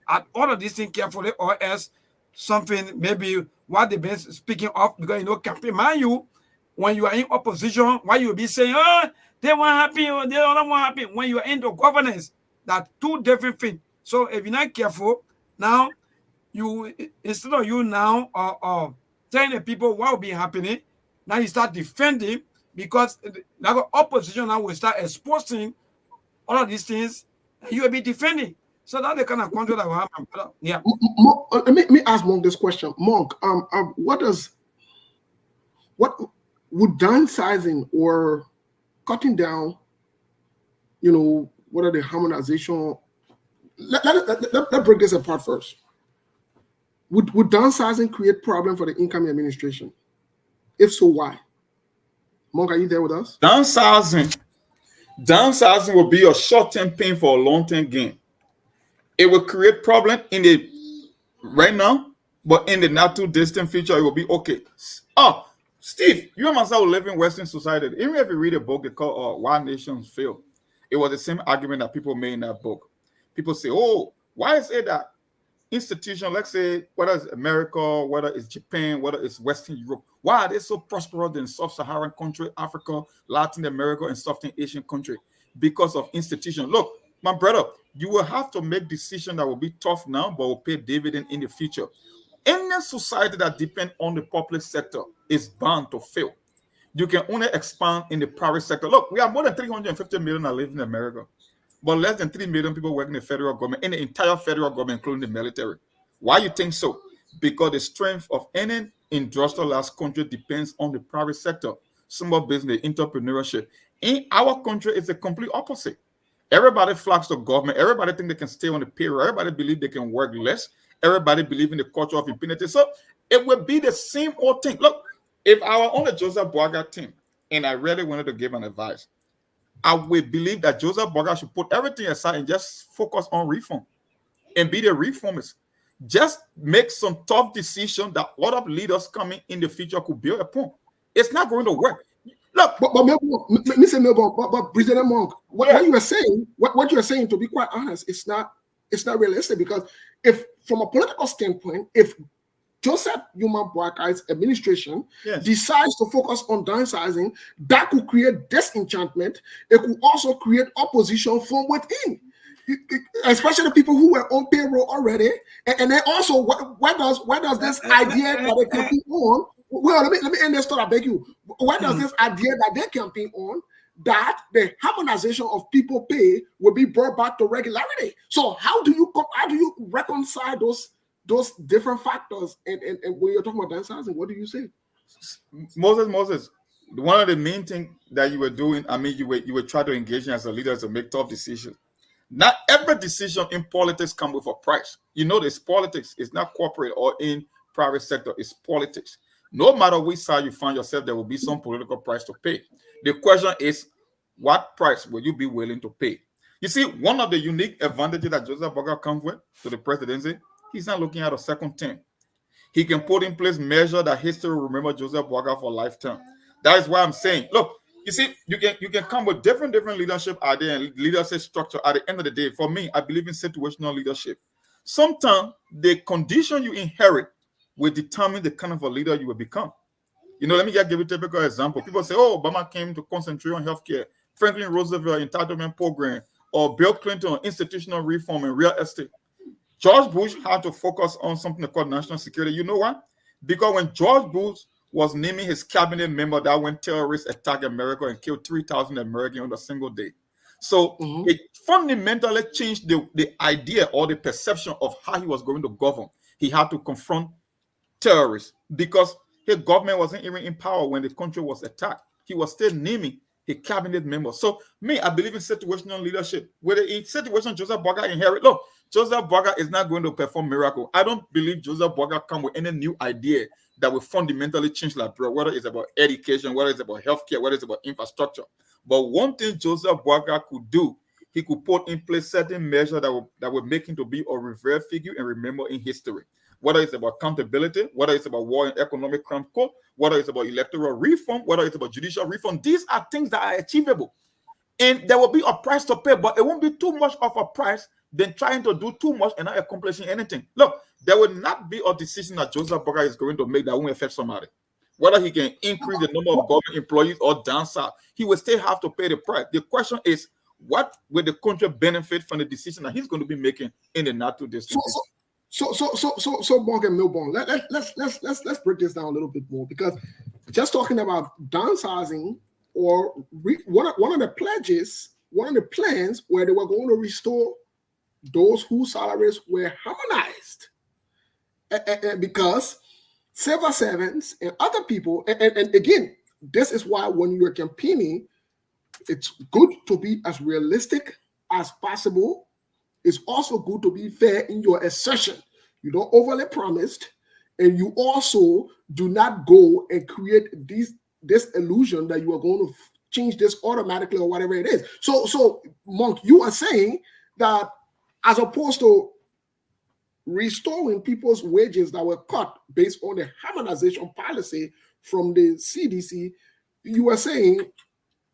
at all of these things carefully, or else something, maybe what they've been speaking of, because campaign, mind you, when you are in opposition, why you be saying, they weren't happy, or they don't want happy. When you are into governance, that's two different things. So if you're not careful, now you, instead of you now telling the people what will be happening, now you start defending, because the opposition now will start exposing all of these things, and you will be defending. So that's the kind of control that will happen. Yeah. Let me ask Monk this question. Monk, what would downsizing or cutting down, what are the harmonization? Let's break this apart first. Would downsizing create problem for the incoming administration? If so, why? Monk, are you there with us? Downsizing will be a short-term pain for a long-term gain. It will create problem in the right now, but in the not too distant future, it will be okay. Oh, Steve, you and myself live in Western society. Even if you read a book called Why Nations Fail, it was the same argument that people made in that book. People say, oh, why is it that institution, let's say, whether it's America, whether it's Japan, whether it's Western Europe, why are they so prosperous in sub-Saharan country, Africa, Latin America, and Southern Asian country? Because of institution. Look, my brother, you will have to make decisions that will be tough now, but will pay dividend in the future. Any society that depends on the public sector is bound to fail. You can only expand in the private sector. Look, we have more than 350 million that live in America, but less than 3 million people work in the federal government, in the entire federal government, including the military. Why you think so? Because the strength of any industrialized country depends on the private sector, small business, entrepreneurship. In our country, it's the complete opposite. Everybody flocks to government. Everybody think they can stay on the payroll. Everybody believe they can work less. Everybody believe in the culture of impunity. So it will be the same old thing. Look, if I were on the Joseph Boaga team and I really wanted to give an advice, I would believe that Joseph Boaga should put everything aside and just focus on reform and be the reformist. Just make some tough decisions that other leaders coming in the future could build upon. It's not going to work. Look, but President Monk, what you are saying, what you are saying, to be quite honest, it's not realistic, because if from a political standpoint, if Joseph Yuma Boakai's administration decides to focus on downsizing, that could create disenchantment. It could also create opposition from within, especially the people who were on payroll already. And then also, where does this idea that they campaign on? Well, let me end this thought. I beg you. Where does this idea that they campaign on, that the harmonization of people pay will be brought back to regularity? So how do you reconcile those different factors? And when you're talking about downsizing, what do you say? Moses, one of the main things that you were doing, I mean, you were trying to engage in as a leader to make tough decisions. Not every decision in politics comes with a price. You know, this politics is not corporate or in private sector, it's politics. No matter which side you find yourself, there will be some political price to pay. The question is, what price will you be willing to pay? You see, one of the unique advantages that Joseph Boaga comes with to the presidency, he's not looking at a second term. He can put in place measures that history will remember Joseph Boaga for a lifetime. That is why I'm saying, look, you see, you can come with different leadership idea and leadership structure. At the end of the day, for me, I believe in situational leadership. Sometimes the condition you inherit will determine the kind of a leader you will become. You know, let me just give you a typical example. People say, oh, Obama came to concentrate on healthcare, Franklin Roosevelt entitlement program, or Bill Clinton on institutional reform and real estate. George Bush had to focus on something called national security. You know why? Because when George Bush was naming his cabinet member, that when terrorists attacked America and killed 3,000 Americans on a single day. So it fundamentally changed the idea or the perception of how he was going to govern. He had to confront terrorists because his government wasn't even in power when the country was attacked. He was still naming a cabinet member. So me, I believe in situational leadership. Whether in situation Joseph Boaga inherit, look, Joseph Boaga is not going to perform miracle. I don't believe Joseph Boaga come with any new idea that will fundamentally change Liberia, whether it's about education, whether it's about healthcare, whether it's about infrastructure. But one thing Joseph Boaga could do, he could put in place certain measures that will make him to be a revered figure and remember in history. Whether it's about accountability, whether it's about war and economic crime code, whether it's about electoral reform, whether it's about judicial reform, these are things that are achievable. And there will be a price to pay, but it won't be too much of a price than trying to do too much and not accomplishing anything. Look, there will not be a decision that Joseph Boaga is going to make that won't affect somebody. Whether he can increase the number of government employees or downsize, he will still have to pay the price. The question is, what will the country benefit from the decision that he's going to be making in the not too distant future? So Morgan Milborn, let's break this down a little bit more, because just talking about downsizing or one of the pledges, one of the plans where they were going to restore those whose salaries were harmonized, because civil servants and other people, and again, this is why when you're campaigning, it's good to be as realistic as possible. It's also good to be fair in your assertion. You don't overly promise, and you also do not go and create this illusion that you are going to change this automatically or whatever it is. So Monk, you are saying that as opposed to restoring people's wages that were cut based on the harmonization policy from the CDC, you are saying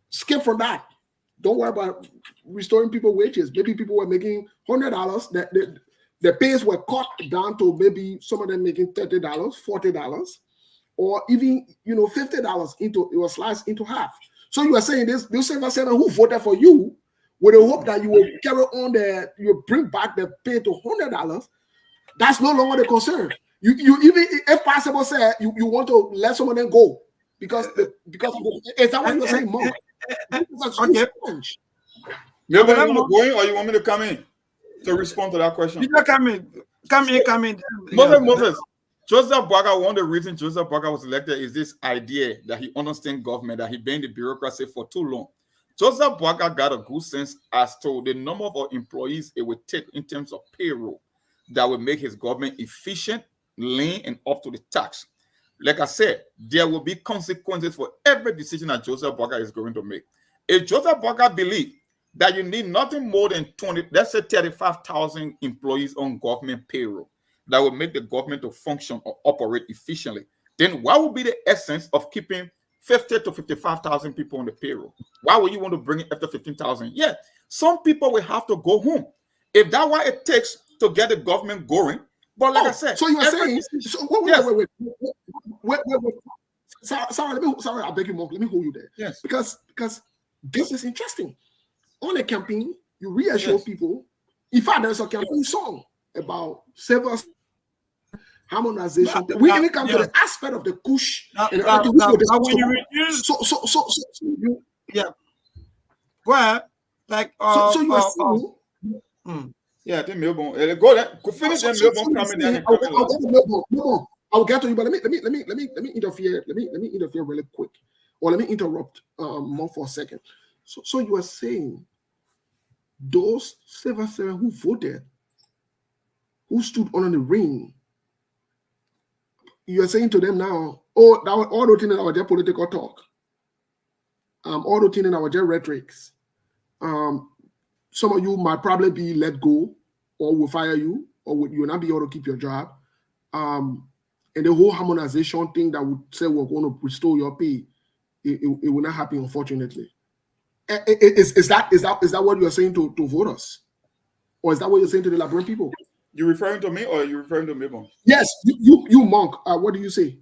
skip from that. don't worry about restoring people wages. Maybe people were making $100. That the pays were cut down to maybe some of them making $30, $40, or even $50 into it was sliced into half. So you are saying this civil servant who voted for you with the hope that you will carry on you bring back the pay to $100. That's no longer the concern. You even if possible say you want to let someone then go because is that what you're saying, Mark? Okay. You want to go in or you want me to come in to respond to that question? You come in. Moses. Joseph Boaga, one of the reasons Joseph Boaga was elected is this idea that he understands government, that he been in the bureaucracy for too long. Joseph Boaga got a good sense as to the number of employees it would take in terms of payroll that would make his government efficient, lean, and up to the tax. Like I said, there will be consequences for every decision that Joseph Boaga is going to make. If Joseph Boaga believes that you need nothing more than 35,000 employees on government payroll that will make the government to function or operate efficiently, then what would be the essence of keeping 50 to 55,000 people on the payroll? Why would you want to bring it after 15,000? Yeah, some people will have to go home. If that's what it takes to get the government going. But like I said, so you are saying, wait. Sorry, I beg you, Mark. Let me hold you there. Yes. Because this is interesting. On a campaign, you reassure people. In fact, there's a campaign song about several harmonization. We even come to the aspect of the kush and everything. Well, like so you are saying. Yeah, I think Melbourne. Go there. Finish them. Melbourne coming down. I'll get to you, but let me interfere. Let me interfere really quick, or let me interrupt more for a second. So you are saying those civil servants who voted, who stood under the ring, you are saying to them now, that was all the things in our political talk, all the things in our rhetorics. Some of you might probably be let go, or will fire you, or you will not be able to keep your job. And the whole harmonization thing that would say we're going to restore your pay, it will not happen, unfortunately. Is that what you're saying to voters? Or is that what you're saying to the Liberian people? You referring to me or are you referring to Melbourne? Yes, you Monk. What do you say?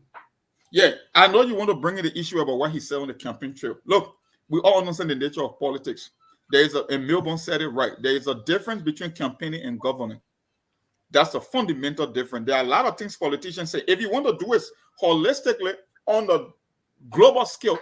Yeah, I know you want to bring in the issue about what he said on the campaign trail. Look, we all understand the nature of politics. And Melbourne said it right. There is a difference between campaigning and governing. That's a fundamental difference. There are a lot of things politicians say. If you want to do it holistically on the global scale,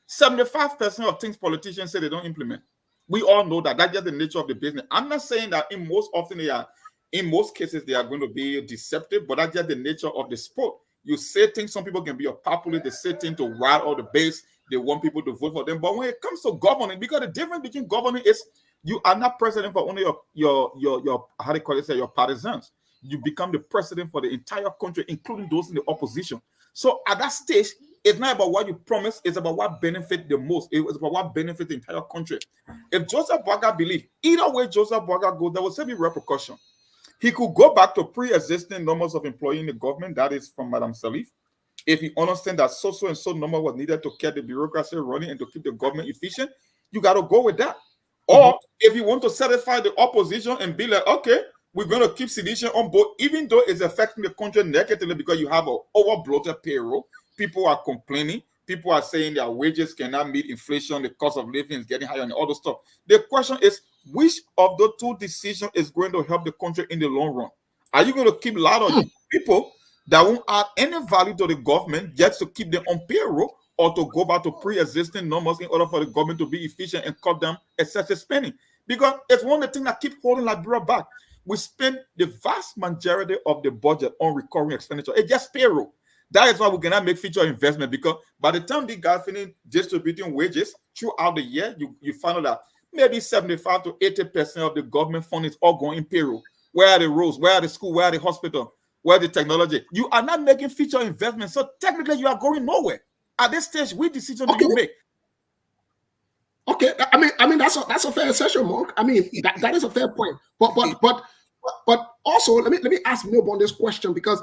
75% of things politicians say they don't implement. We all know that. That's just the nature of the business. I'm not saying that in most cases they are going to be deceptive, but that's just the nature of the sport. You say things, some people can be a populist, they say things to rile all the base, they want people to vote for them. But when it comes to governing, because the difference between governing is you are not president for only your how do you call it, your partisans. You become the president for the entire country, including those in the opposition. So at that stage, it's not about what you promise, it's about what benefits the most. It's about what benefits the entire country. If Joseph Boaga believes, either way Joseph Boaga goes, there will still be repercussion. He could go back to pre-existing numbers of employees in the government, that is from Madam Salif. If he understands that so and so number was needed to keep the bureaucracy running and to keep the government efficient, you got to go with that. Or if you want to satisfy the opposition and be like, okay, we're going to keep sedition on board, even though it's affecting the country negatively because you have an over-bloated payroll. People are complaining. People are saying their wages cannot meet inflation. The cost of living is getting higher and all those stuff. The question is, which of the two decisions is going to help the country in the long run? Are you going to keep a lot of people that won't add any value to the government just to keep them on payroll, or to go back to pre-existing numbers in order for the government to be efficient and cut down excessive spending? Because it's one of the things that keep holding Liberia back. We spend the vast majority of the budget on recurring expenditure. It's just payroll. That is why we cannot make future investment, because by the time the government finish distributing wages throughout the year, you find out that maybe 75 to 80% of the government fund is all going in payroll. Where are the roads? Where are the schools? Where are the hospital? Where are the technology? You are not making future investments. So technically you are going nowhere. At this stage, which decision do you make? Okay, I mean that's a fair assertion, Mark. I mean that is a fair point. But also let me ask Melbourne this question, because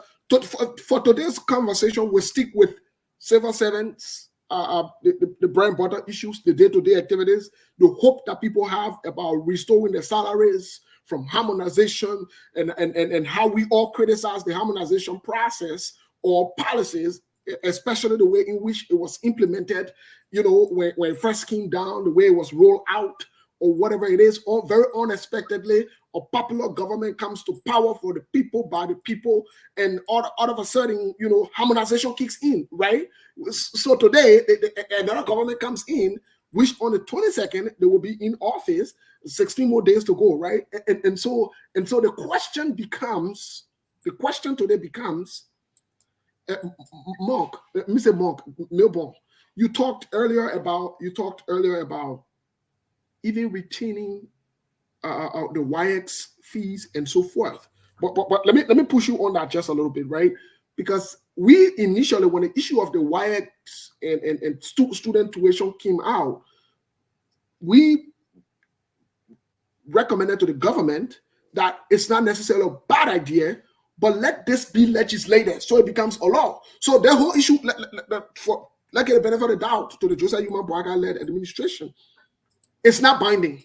for today's conversation we stick with civil servants the bread and butter issues, the day-to-day activities, the hope that people have about restoring their salaries from harmonization, and how we all criticize the harmonization process or policies, especially the way in which it was implemented, when it first came down, the way it was rolled out, or whatever it is, or very unexpectedly, a popular government comes to power for the people, by the people, and all of a sudden, harmonization kicks in, right? So today, another government comes in, which on the 22nd, they will be in office, 16 more days to go, right? And so the question today becomes, Mark, Mr. Mark, Melbourne, you talked earlier about even retaining the WIAX fees and so forth. But let me push you on that just a little bit, right? Because we initially, when the issue of the WIAX and student tuition came out, we recommended to the government that it's not necessarily a bad idea, but let this be legislated so it becomes a law. So the whole issue, let get the benefit of the doubt to the Joseph Yuma Braga-led administration, it's not binding.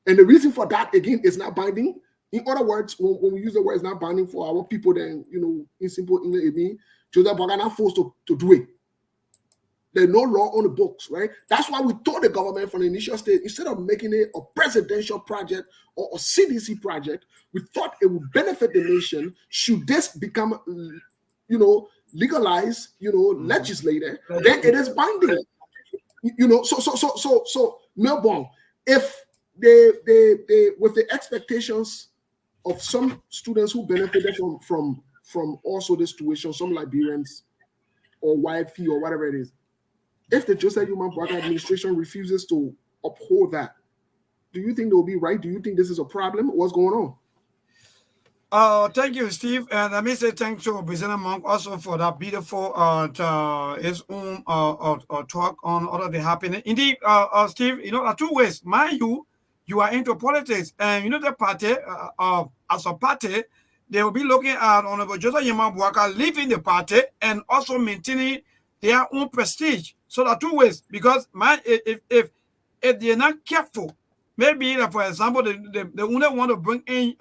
And the reason for that, again, is not binding. In other words, when we use the word it's not binding for our people, then, in simple English, it means Joseph Braga not forced to do it. There's no law on the books, right? That's why we told the government from the initial stage, instead of making it a presidential project or a CDC project, we thought it would benefit the nation should this become, legalized, legislated, then it is binding. So Melbourne, if they with the expectations of some students who benefited from also this tuition, some Liberians or white fee or whatever it is, if the Joseph Yuma Braga administration refuses to uphold that, do you think they'll be right? Do you think this is a problem? What's going on? Thank you, Steve, and let me say thanks to President Monk also for that beautiful his own talk on all of the happening. Indeed, Steve, there are two ways. Mind you are into politics, and the party, as a party, they will be looking at Honorable Joseph Yuma Braga leaving the party and also maintaining their own prestige. So there are two ways, because if they're not careful, maybe for example they only want to bring in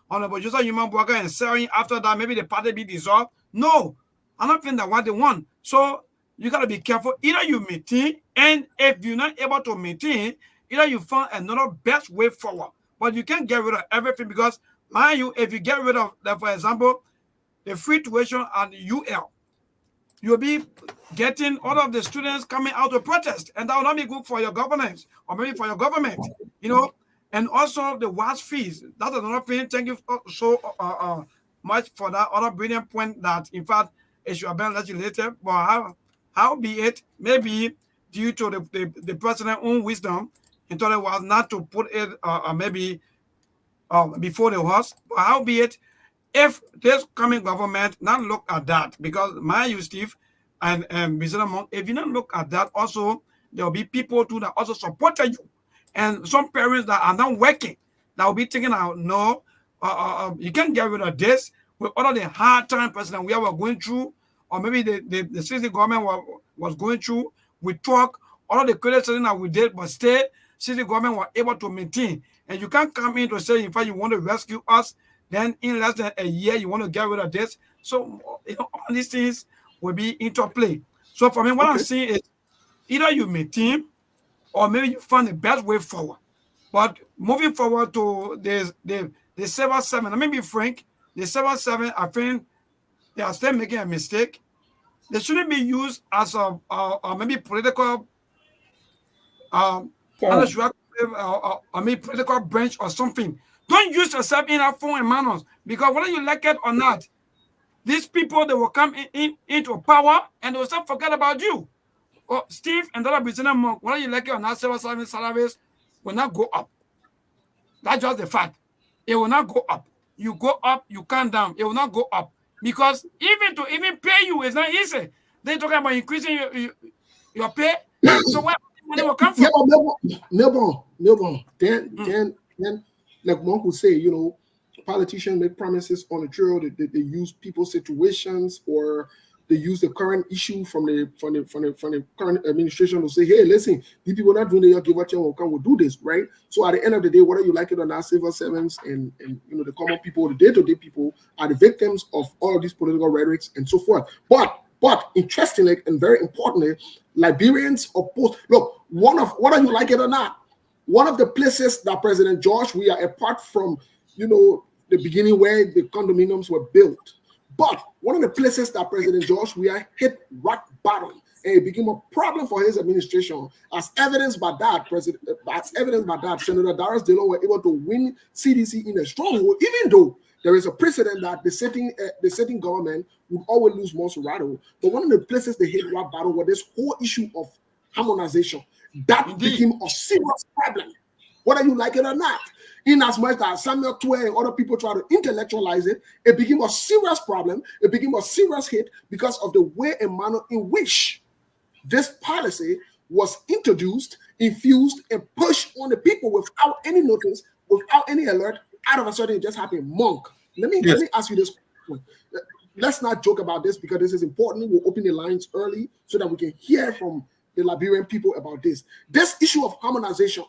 Honorable Joseph Yuma Braga and selling after that, maybe the party be dissolved. No, I don't think that's what they want. So you gotta be careful. Either you maintain, and if you're not able to maintain, either you find another best way forward. But you can't get rid of everything, because mind you, if you get rid of, for example, the free tuition at UL, you'll be getting all of the students coming out to protest, and that will not be good for your governance or maybe for your government, and also the WAS fees. That's another thing. Thank you so much for that other brilliant point that, in fact, it should have been legislated. But how be it, maybe due to the president's own wisdom, he thought it was not to put it maybe before the horse. But how be it, if this coming government not look at that, because you, Steve, and Mr. Monk, if you not look at that, also there will be people too that also supported you, and some parents that are not working that will be thinking out, no, you can't get rid of this with all of the hard time president we are going through, or maybe the city government was going through. We talk all of the criticism that we did, but still city government were able to maintain. And you can't come in to say, in fact, you want to rescue us, then in less than a year, you want to get rid of this. So, all these things will be interplay. So for me, what I'm saying is either you maintain or maybe you find the best way forward. But moving forward to the Civil 7, let me be frank, the Civil 7, I think they are still making a mistake. They shouldn't be used as a maybe political political branch or something. Don't use yourself in our form and manners, because whether you like it or not, these people, they will come into power and they will start forget about you. Or Steve and the other President Monk, whether you like it or not, civil service salaries will not go up. That's just the fact. It will not go up. You go up, you come down. It will not go up, because even pay you is not easy. They're talking about increasing your pay. So where money will come from? Melbourne. Then like one would say, politicians make promises on the trail. They use people's situations or they use the current issue from the current administration to say, hey, listen, these people not doing the give what you will do this, right? So at the end of the day, whether you like it or not, civil servants and the common people, the day-to-day people are the victims of all of these political rhetorics and so forth. But interestingly and very importantly, Liberians oppose. Look, whether you like it or not, one of the places that President George, we are apart from, the beginning where the condominiums were built. But one of the places that President George Weah hit rock bottom, and it became a problem for his administration, as evidenced by that, Senator Darius Dillon were able to win CDC in a stronghold, even though there is a precedent that the sitting government would always lose Monserrato. But one of the places they hit rock bottom was this whole issue of harmonization. That became a serious problem, whether you like it or not. In as much as Samuel Twe and other people try to intellectualize it, it became a serious problem. It became a serious hit because of the way and manner in which this policy was introduced, infused, and pushed on the people without any notice, without any alert. Out of a sudden, it just happened. Monk, let me ask you this question. Let's not joke about this because this is important. We'll open the lines early so that we can hear from the Liberian people about this. This issue of harmonization,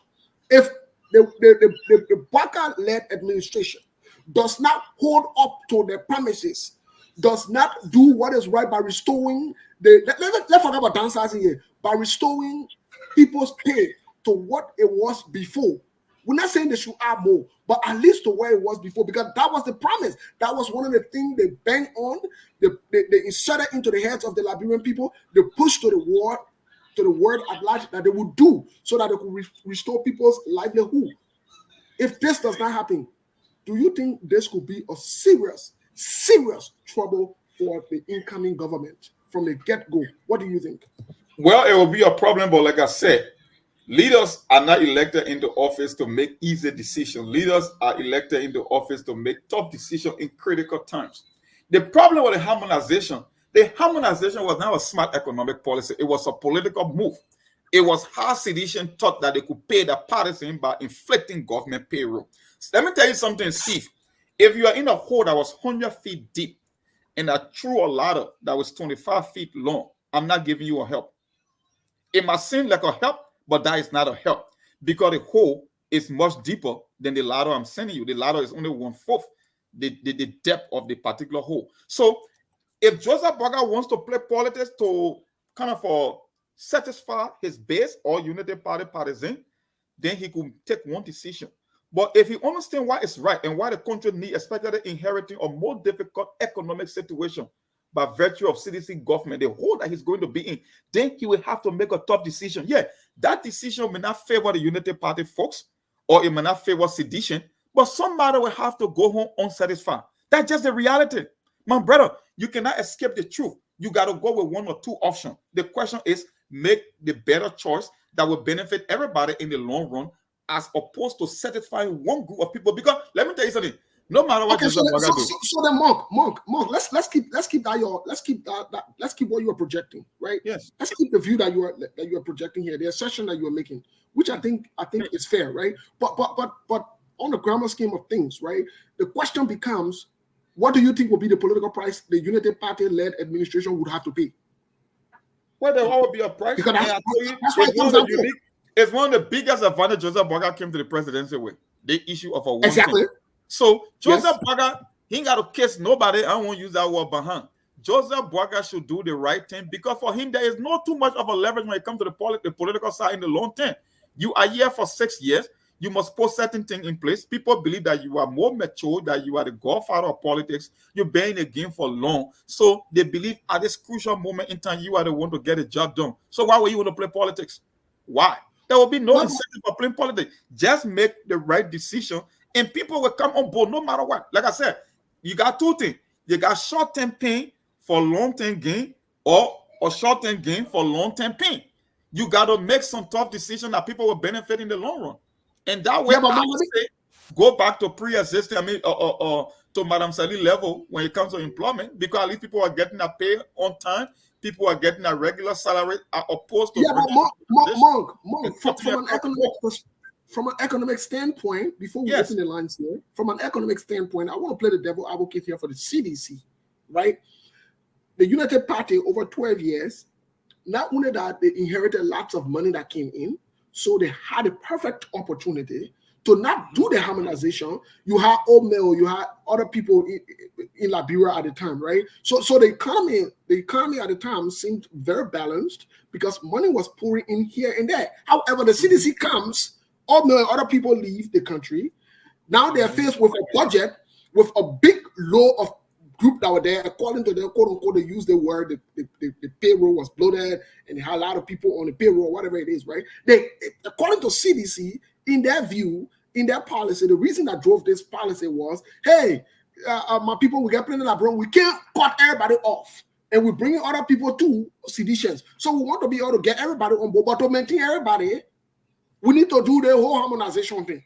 if the Baka-led administration does not hold up to their promises, does not do what is right by restoring let's forget about downsizing here, by restoring people's pay to what it was before. We're not saying they should add more, but at least to where it was before, because that was the promise. That was one of the things they banged on, they inserted into the heads of the Liberian people, they pushed to the word at large that they would do so that they could restore people's livelihood. If this does not happen, do you think this could be a serious trouble for the incoming government from the get-go? What do you think? Well, it will be a problem, but like I said, leaders are not elected into office to make easy decisions. Leaders are elected into office to make tough decisions in critical times. The problem with the harmonization was not a smart economic policy. It was a political move. It was how sedition thought that they could pay the partisan by inflicting government payroll. So let me tell you something, Steve. If you are in a hole that was 100 feet deep and I threw a ladder that was 25 feet long, I'm not giving you a help. It might seem like a help, but that is not a help because the hole is much deeper than the ladder I'm sending you. The ladder is only 1/4 the depth of the particular hole. So if Joseph Boga wants to play politics to kind of satisfy his base or Unity Party partisan, then he could take one decision. But if he understands why it's right and why the country needs, especially inheriting a more difficult economic situation by virtue of CDC government, the hole that he's going to be in, then he will have to make a tough decision. Yeah, that decision may not favor the Unity Party folks, or it may not favor sedition, but somebody will have to go home unsatisfied. That's just the reality. My brother, you cannot escape the truth. You got to go with one or two options. The question is, make the better choice that will benefit everybody in the long run, as opposed to satisfying one group of people. Because let me tell you something. No matter what, so then, Monk, let's keep what you are projecting, right? Yes. Let's keep the view that you are projecting here, the assertion that you are making, which I think is fair, right? But on the grammar scheme of things, right? The question becomes, what do you think will be the political price the Unity Party-led administration would have to pay? Well, there will be a price. Because it's one of the biggest advantages Joseph Boga came to the presidency with, the issue of a one exactly. Thing. So Joseph Boga, he ain't got to kiss nobody. I won't use that word behind. Joseph Boga should do the right thing because for him, there is not too much of a leverage when it comes to the political side in the long term. You are here for 6 years. You must put certain things in place. People believe that you are more mature, that you are the godfather of politics. You've been in the game for long. So they believe at this crucial moment in time, you are the one to get the job done. So why would you want to play politics? Why? There will be no incentive for playing politics. Just make the right decision and people will come on board no matter what. Like I said, you got two things. You got short-term pain for long-term gain or short-term gain for long-term pain. You got to make some tough decisions that people will benefit in the long run. And that way, I would say, go back to pre-existing, to Madam Sally level when it comes to employment, because at least people are getting a pay on time, people are getting a regular salary, opposed to from an economic standpoint, before we open the lines here, from an economic standpoint, I want to play the devil advocate here for the CDC, right? the United Party over 12 years, not only that they inherited lots of money that came in, so they had a perfect opportunity to not do the harmonization. You had Omel, you had other people in Liberia at the time, right? So the economy at the time seemed very balanced because money was pouring in here and there. However, the CDC comes, Omel and other people leave the country. Now they are faced with a budget with a big low of group that were there. According to their quote unquote, they use the word the payroll was bloated and they had a lot of people on the payroll, whatever it is, right? According to CDC, in their view, in their policy, the reason that drove this policy was, hey, my people, we get plenty of abroad, we can't cut everybody off. And we're bringing other people to seditions. So we want to be able to get everybody on board, but to maintain everybody, we need to do the whole harmonization thing.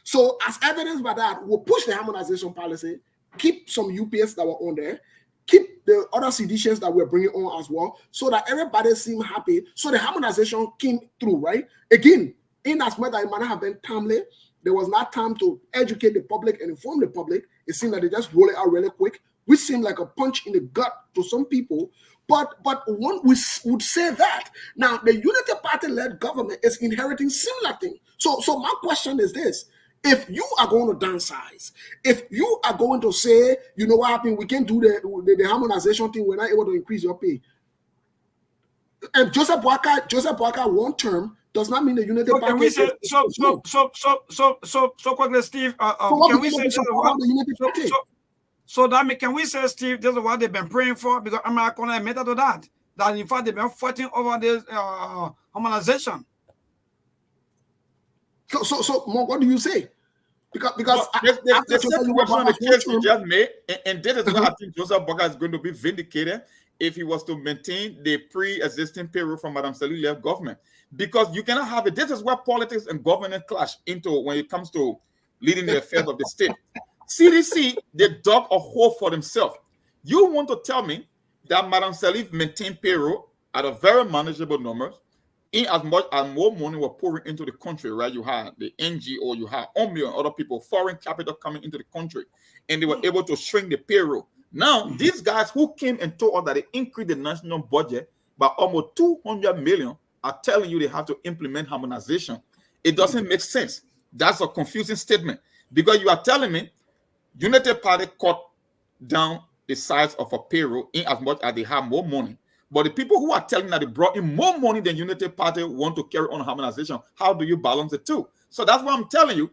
So as evidence by that, we'll push the harmonization policy, keep some UPS that were on there, keep the other seditions that we're bringing on as well, so that everybody seemed happy. So the harmonization came through, right? Again, in as much as it might not have been timely, there was not time to educate the public and inform the public. It seemed that they just roll it out really quick, which seemed like a punch in the gut to some people. But one would say that. Now, the Unity Party-led government is inheriting similar thing. So my question is this. If you are going to downsize, if you are going to say, you know what happened, we can't do the harmonization thing, we're not able to increase your pay. And Joseph Boakai one term does not mean the Unity Party. Can we say so quickly, Steve? Can we say can we say, Steve, this is what they've been praying for? Because I'm not going to admit to that in fact they've been fighting over this harmonization. So what do you say? Because the same question on the case you just made, and this is why I think Joseph Boakai is going to be vindicated if he was to maintain the pre-existing payroll from Madame Saliu-led government. Because you cannot have it. This is where politics and government clash into when it comes to leading the affairs of the state. CDC, they dug a hole for themselves. You want to tell me that Madame Saliu maintained payroll at a very manageable number, in as much as more money were pouring into the country, right? You had the NGO, you had Omio and other people, foreign capital coming into the country, and they were able to shrink the payroll. Now, these guys who came and told us that they increased the national budget by almost 200 million are telling you they have to implement harmonization. It doesn't make sense. That's a confusing statement because you are telling me United Party cut down the size of a payroll in as much as they have more money. But the people who are telling that they brought in more money than United Party want to carry on harmonization, how do you balance the two? So that's what I'm telling you.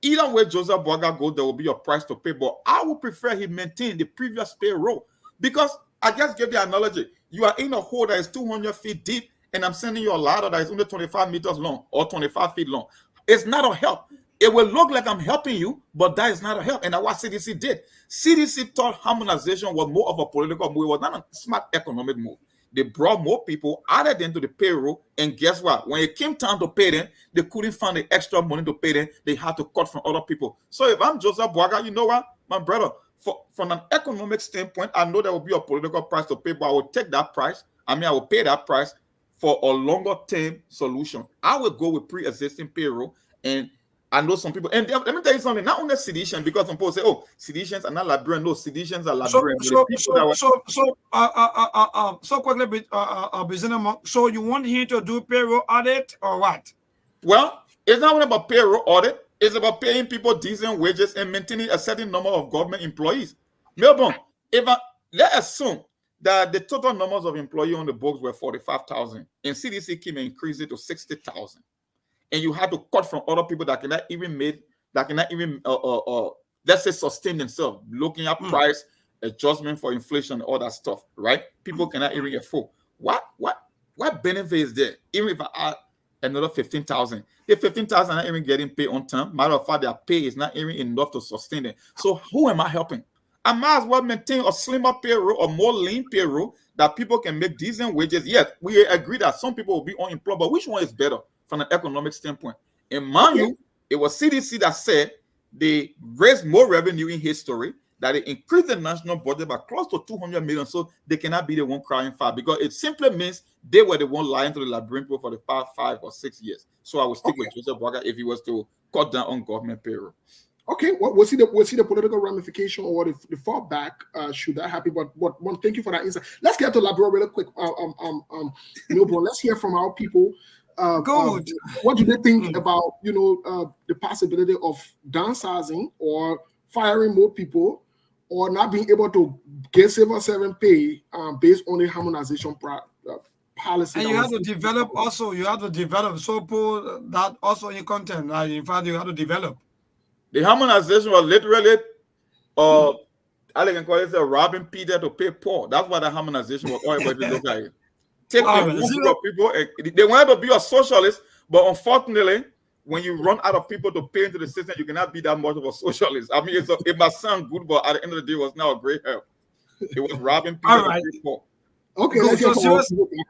Either way Joseph Boakai goes, there will be a price to pay. But I would prefer he maintain the previous payroll because I just gave the analogy. You are in a hole that is 200 feet deep, and I'm sending you a ladder that is only 25 meters long or 25 feet long. It's not a help. It will look like I'm helping you, but that is not a help. And that's what CDC did. CDC thought harmonization was more of a political move. It was not a smart economic move. They brought more people, added them to the payroll, and guess what? When it came time to pay them, they couldn't find the extra money to pay them. They had to cut from other people. So if I'm Joseph Boakai, you know what, my brother, from an economic standpoint, I know there will be a political price to pay, but I will take that price. I will pay that price for a longer term solution. I will go with pre-existing payroll, and I know some people, and let me tell you something, not only sedition, because some people say, oh, seditions are not Liberian. No, seditions are Liberian. So quickly, so you want him to do payroll audit or what? Well, it's not only about payroll audit. It's about paying people decent wages and maintaining a certain number of government employees. Melbourne, let's assume that the total numbers of employees on the books were 45,000, and CDC came and increased it to 60,000. And you had to cut from other people that cannot even let's say sustain themselves, looking at price adjustment for inflation and all that stuff, right? People cannot even afford. What benefit is there? Even if I add another 15,000, the 15,000 are not even getting paid on time. Matter of fact, their pay is not even enough to sustain them. So who am I helping? I might as well maintain a slimmer payroll or more lean payroll that people can make decent wages. Yes, we agree that some people will be unemployed, but which one is better from an economic standpoint? And mind you, it was CDC that said they raised more revenue in history, that they increased the national budget by close to 200 million, so they cannot be the one crying foul, because it simply means they were the one lying to the Liberian people for the past 5 or 6 years. So I will stick with Joseph Boakai if he was to cut down on government payroll. Okay, well, we'll see the political ramification or the fallback should that happen. But one, thank you for that insight. Let's get to Liberia real quick. Milburn, let's hear from our people. Good. What do they think about the possibility of downsizing or firing more people, or not being able to get civil servant pay based on the harmonization policy? And you have to develop also. You have to develop so put that also in content. In fact, you have to develop. The harmonization was literally, I can call it robbing Peter to pay Paul. That's what the harmonization was all about. Look at it. Take a group of people. They wanted to be a socialist, but unfortunately, when you run out of people to pay into the system, you cannot be that much of a socialist. I mean, it must sound good, but at the end of the day, it was not a great help. It was robbing Peter to pay Paul. Okay, so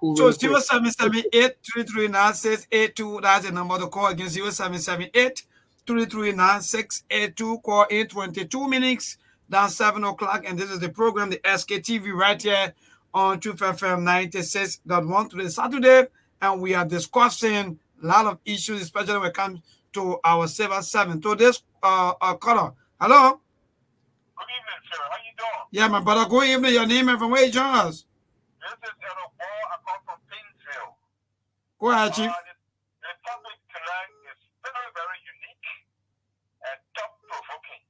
0778-339-682. That's the number to call again. 0778-339-682. Call 822 minutes. That's 7 o'clock, and this is the program, the SKTV, right here on Truth FM 96.1 today, Saturday, and we are discussing a lot of issues, especially when it comes to our civil servant. So this caller, hello. Good evening, sir. How you doing? Yeah, my brother. Good evening. Your name and from where you join us? This is Edo Ball. I come from Painesville. Go ahead, Chief. The topic tonight is very, very unique and thought-provoking.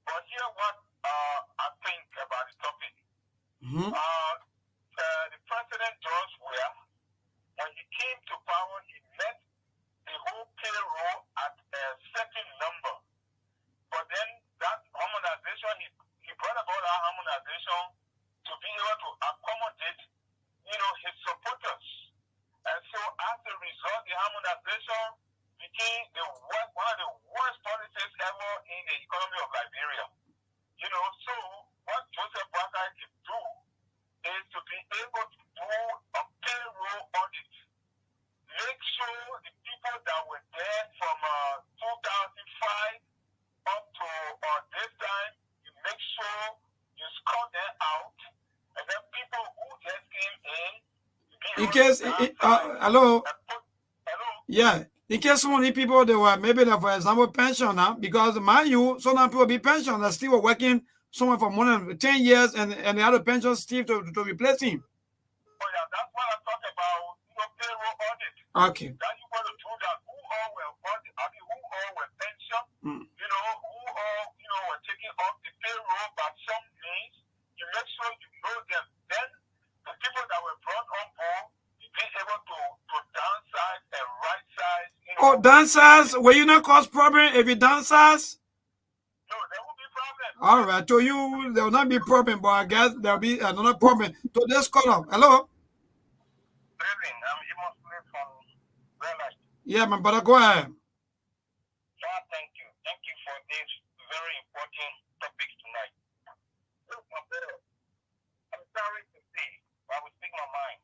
But here what I think about the topic. The President George Weah, when he came to power, he met the whole payroll at a certain number. But then that harmonization, he brought about that harmonization to be able to accommodate, his supporters. And so as a result, the harmonization became one of the worst policies ever in the economy of Liberia. So what Joseph Boakai can do is to be able to do a payroll audit. Make sure the people that were there from 2005 up to this time, you make sure you score them out, and then people who just came in. In case, hello. Yeah. In case some of the people they were maybe for example pensioner, because mind you, some people be pensioned that still were working somewhere for more than 10 years and they had a pension Steve to replace him. Oh yeah, that's what I'm talking about. Payroll audit. Okay. That you want to do that. Who all were audit? I mean, who all were pensioned? Who all were taking off the payroll by some means. You make sure you know them. Then the people that were brought on board, you be able to downsize and right size. Downsize? Will you not cause problem if you downsize? No, there will be problem. All right. To you, there will not be problem, but I guess there will be another problem. To this caller. Hello? Good evening. You must live from Red Light. Yeah, my brother, go ahead. God, thank you. Thank you for this very important topic tonight. Look, my brother, I'm sorry to say, but I will speak my mind.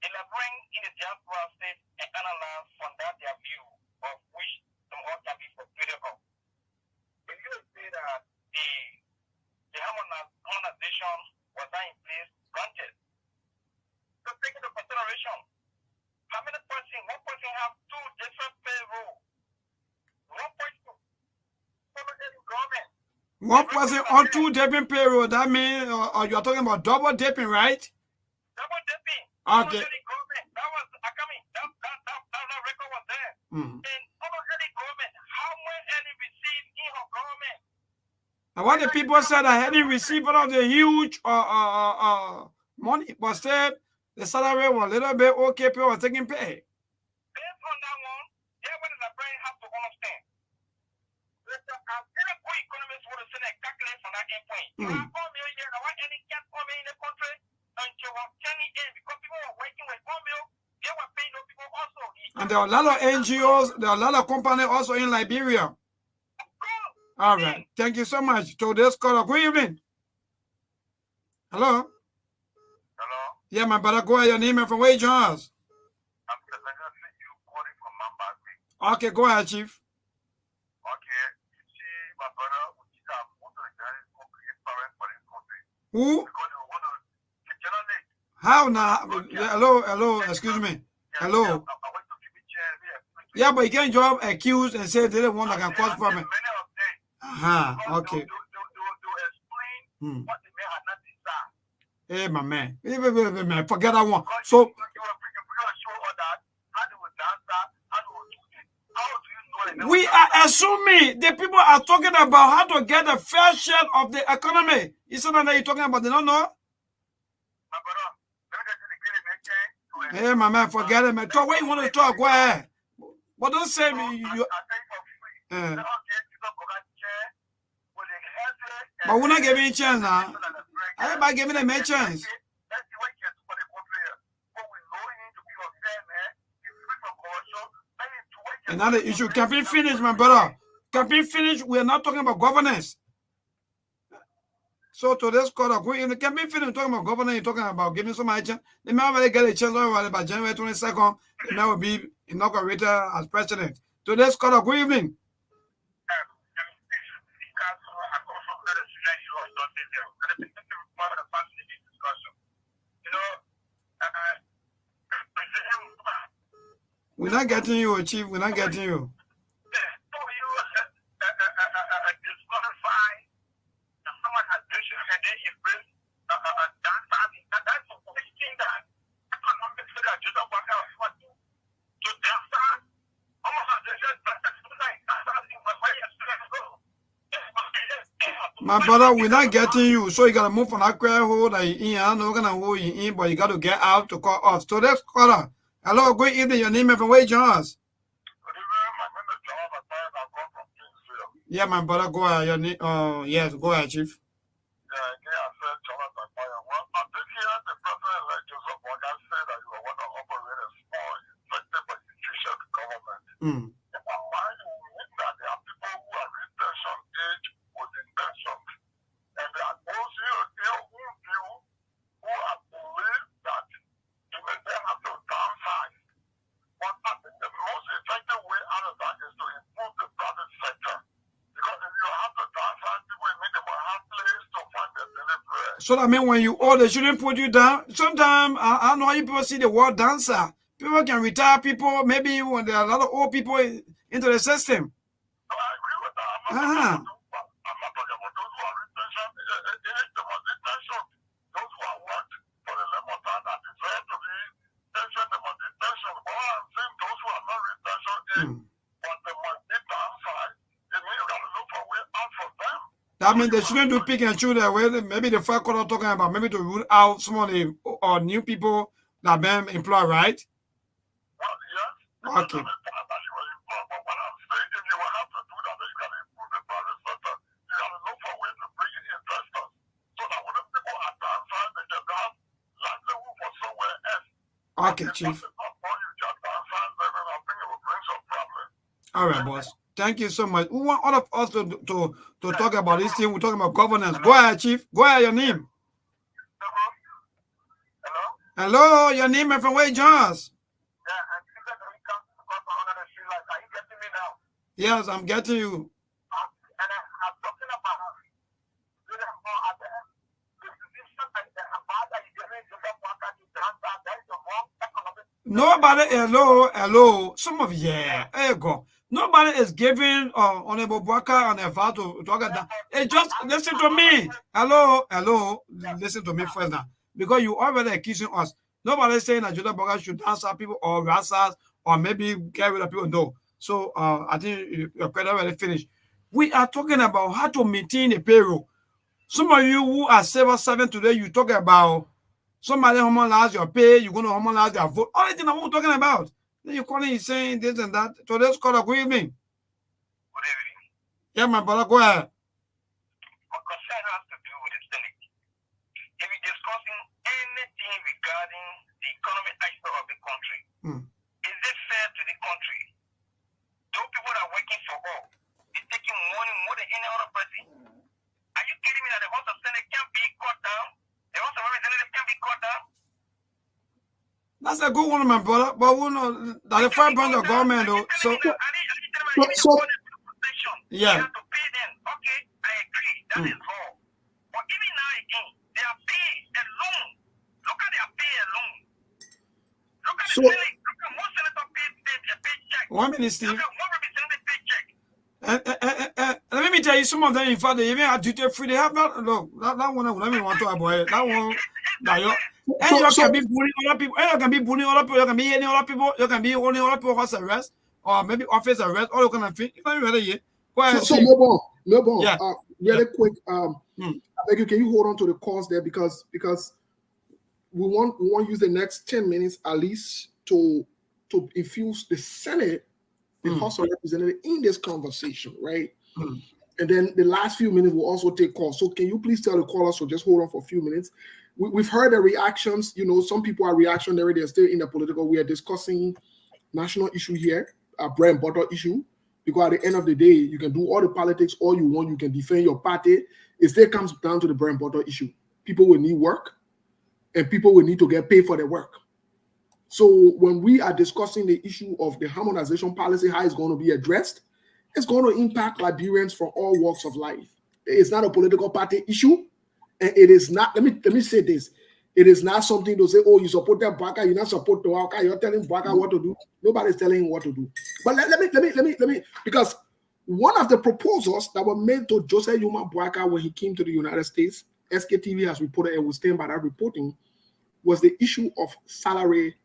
Elaborating in the diaspora state and analyze from that their view of which some ought to be persuadable. If you say that the harmonization was not in place, granted. So take into consideration, how many person, one person have two different payroll? One person, government. One person on two different payroll, that means you are talking about double dipping, right? Double dipping. Okay. That was, that record was there. And already government, how much any received in her government? And what the people said, I hadn't received one of the huge money, but said the salary was a little bit okay, people were taking pay. Based on that one, yeah, what does the brain have to understand? Any good economist would have said a calculate from that endpoint. You have 4 million, I want any cat 4 million in the country until I'm turning in because people were working with 4 million, they were paying those people also. And there are a lot of NGOs, there are a lot of companies also in Liberia. All right. Thank you so much. To this caller. Good evening. Hello? Hello? Yeah, my brother, go ahead. Your name and from where you join us? I'm calling from Mambasi. Okay, go ahead, Chief. Okay. You see, my brother, we have most of the guys who create parents for this country. Who? Because they want to generate. How now? Hello, excuse me. Hello. I want to give you chance. Yeah, but you can't job accused and say they don't want to cause problem. Many of them, Okay. To explain what the man had not designed. Hey, my man. Man, forget that one. So, you will show all that. How do we dance that? How do we do it? How do you know it? We are assuming the people are talking about how to get a fair share of the economy. Isn't that you're talking about? They don't know? My brother, let me get you the green make. Hey, my man, forget it, man. Talk what you want to talk. Go ahead. But don't say me. But we're not giving a chance now. Everybody giving them a chance. Another issue. Campaign finished, my brother. Campaign finished. We are not talking about governance. So today's call up. In the campaign finished, talking about governance, you're talking about giving somebody a chance. They may already get a chance by January 22nd. They may be inaugurated as president. Today's call up. Good evening. We're not getting you, Chief. We're not getting you. My brother, we're not getting you, so you gotta move from that clear hole that you're in. I know we're gonna hold you in, but you gotta get out to call us. So let's call her. Hello, good evening. Your name and from where you join us? Yeah, my brother, go ahead. Your name, yes, go ahead, Chief. Mm. So I mean, when you order, they shouldn't put you down. Sometimes I know how you people see the word dancer. People can retire people, maybe when there are a lot of old people into the system. I agree with that. I'm not talking about those who are retention. Those who are worked for the level time that deserve to be pension, they must be pension. All I'm saying, those who are not retention, but they must be downside. It means you got to look for a way out for them. That means they shouldn't do pick and choose their way. Maybe the first quarter talking about maybe to rule out some of the new people that have been employed, right? Well, yes. Okay. But what I'm saying, if you will have to do that, then you got to improve the private sector. You got to look for ways to bring in investors so that when the people are downside, they can have livelihood for somewhere else. Okay, Chief. All right, boss. Thank you so much. We want all of us to talk about this thing. We're talking about governance. Go ahead, Chief. Go ahead, your name. Hello, your name and from where you join us? Yes, I'm getting you. Nobody, hello. Some of there you go. Nobody is giving Honorable Bwaka and Eva to talk at that. Hey, just listen to me. Hello. Listen to me first now. Because you already accusing us. Nobody is saying that Judah Bwaka should dance at people or Rasas or maybe get rid of people. No. So I think your credit already finished. We are talking about how to maintain a payroll. Some of you who are civil servant today, you talk about somebody homolize your pay, you're going to homolize their vote. All the things I'm talking about. Then you're calling, you're saying this and that. So let's call a good evening. Good evening. Yeah, my brother, go ahead. My concern has to do with the Senate. If you're discussing anything regarding the economic aspect of the country, is it fair to the country? Those people that are working for all, they're taking money more than any other person. Are you kidding me that the House of Senate can be cut down? The House of Representatives can be cut down? That's a good one, my brother. But we know that the five branch of government, though. So yeah. You have to pay them. Okay, I agree. That is all. But even now again, they are paying a loan. Look at their pay alone. Look at the Senate. Look at one senator pay paycheck. 1 minute, Steve. Look at one representative paycheck. Let me me tell you, some of them, in fact, they even have duty free. They have that. Look, that one I wouldn't even want to talk about it. That one, that you. And you can be bullying other people. And you can be bullying other people. You can be hitting other people. You can be holding other people house arrest or maybe office arrest. All you can think. You can be ready here. So Melbourne, yeah. Really quick. I beg you, can you hold on to the calls there because we want to use the next 10 minutes at least to infuse the Senate, the House of Representatives in this conversation, right? And then the last few minutes will also take calls. So can you please tell the callers to just hold on for a few minutes? We've heard the reactions. You know, some people are reactionary. They're still in the political. We are discussing national issue here, a bread and butter issue. Because at the end of the day, you can do all the politics all you want. You can defend your party. It still comes down to the bread and butter issue. People will need work, and people will need to get paid for their work. So when we are discussing the issue of the harmonization policy, how it's going to be addressed, it's going to impact Liberians from all walks of life. It's not a political party issue. And it is not, let me say this. It is not something to say, oh, you support that Baka, you're not support the Baka, you're telling Baka what to do. Nobody's telling him what to do. But let me, because one of the proposals that were made to Joseph Yuma Baka when he came to the United States, SKTV has reported and will stand by that reporting, was the issue of salary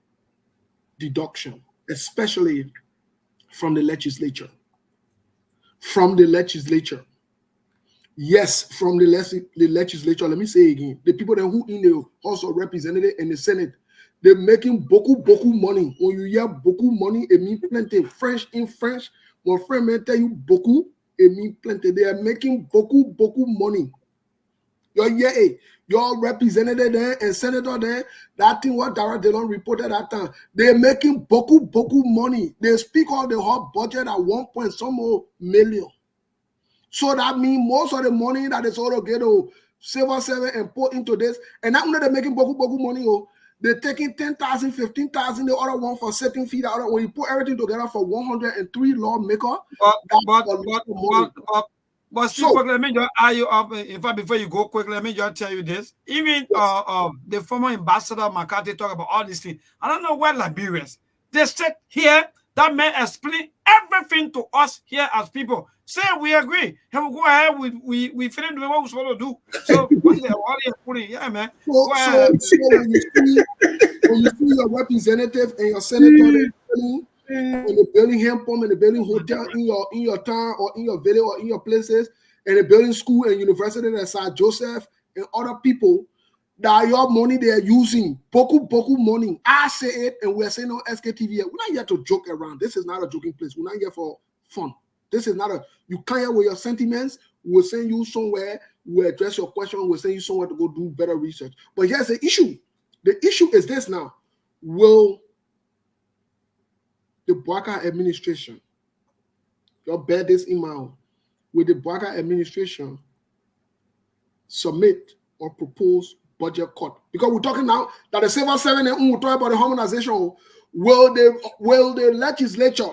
deduction, especially from the legislature. From the legislature. Yes, from the legislature. Let me say again, the people that who in the House of Representatives and the Senate, they're making beaucoup money. When you hear beaucoup money, it means plenty. French in French, when friend may tell you beaucoup, it means plenty. They are making beaucoup money. Your representative there and senator there, that thing what Dara Delon reported that time, they're making beaucoup money. They speak of the whole budget at 1 point some more million. So that means most of the money that is all get civil servant and put into this, and not only they're making beaucoup money, they're taking 10,000, 15,000, the other one for setting fee, the other when you put everything together for 103 lawmaker. But still, so, let me just eye you up. In fact, before you go quickly, let me just tell you this. Even the former ambassador McCarthy talk about all these things. I don't know where Liberians. They sit here, that man explain everything to us here as people. Say we agree, and we'll go ahead. We finish doing what we're supposed to do. So what are you putting? Yeah, man. So when you see your representative and your senator and the building hand pump and the building hotel in your town or in your village or in your places, and the building school and university at St. Joseph and other people, that your money they are using, beaucoup money. I say it, and we're saying on SKTV, we're not here to joke around. This is not a joking place. We're not here for fun. This is not you can't hear with your sentiments. We'll send you somewhere, we'll address your question, we'll send you somewhere to go do better research. But here's the issue. The issue is this now. Will the Baka administration, your bear this email, will the Baka administration submit or propose budget cut? Because we're talking now that the civil servant and we're talking about the harmonization. Will the legislature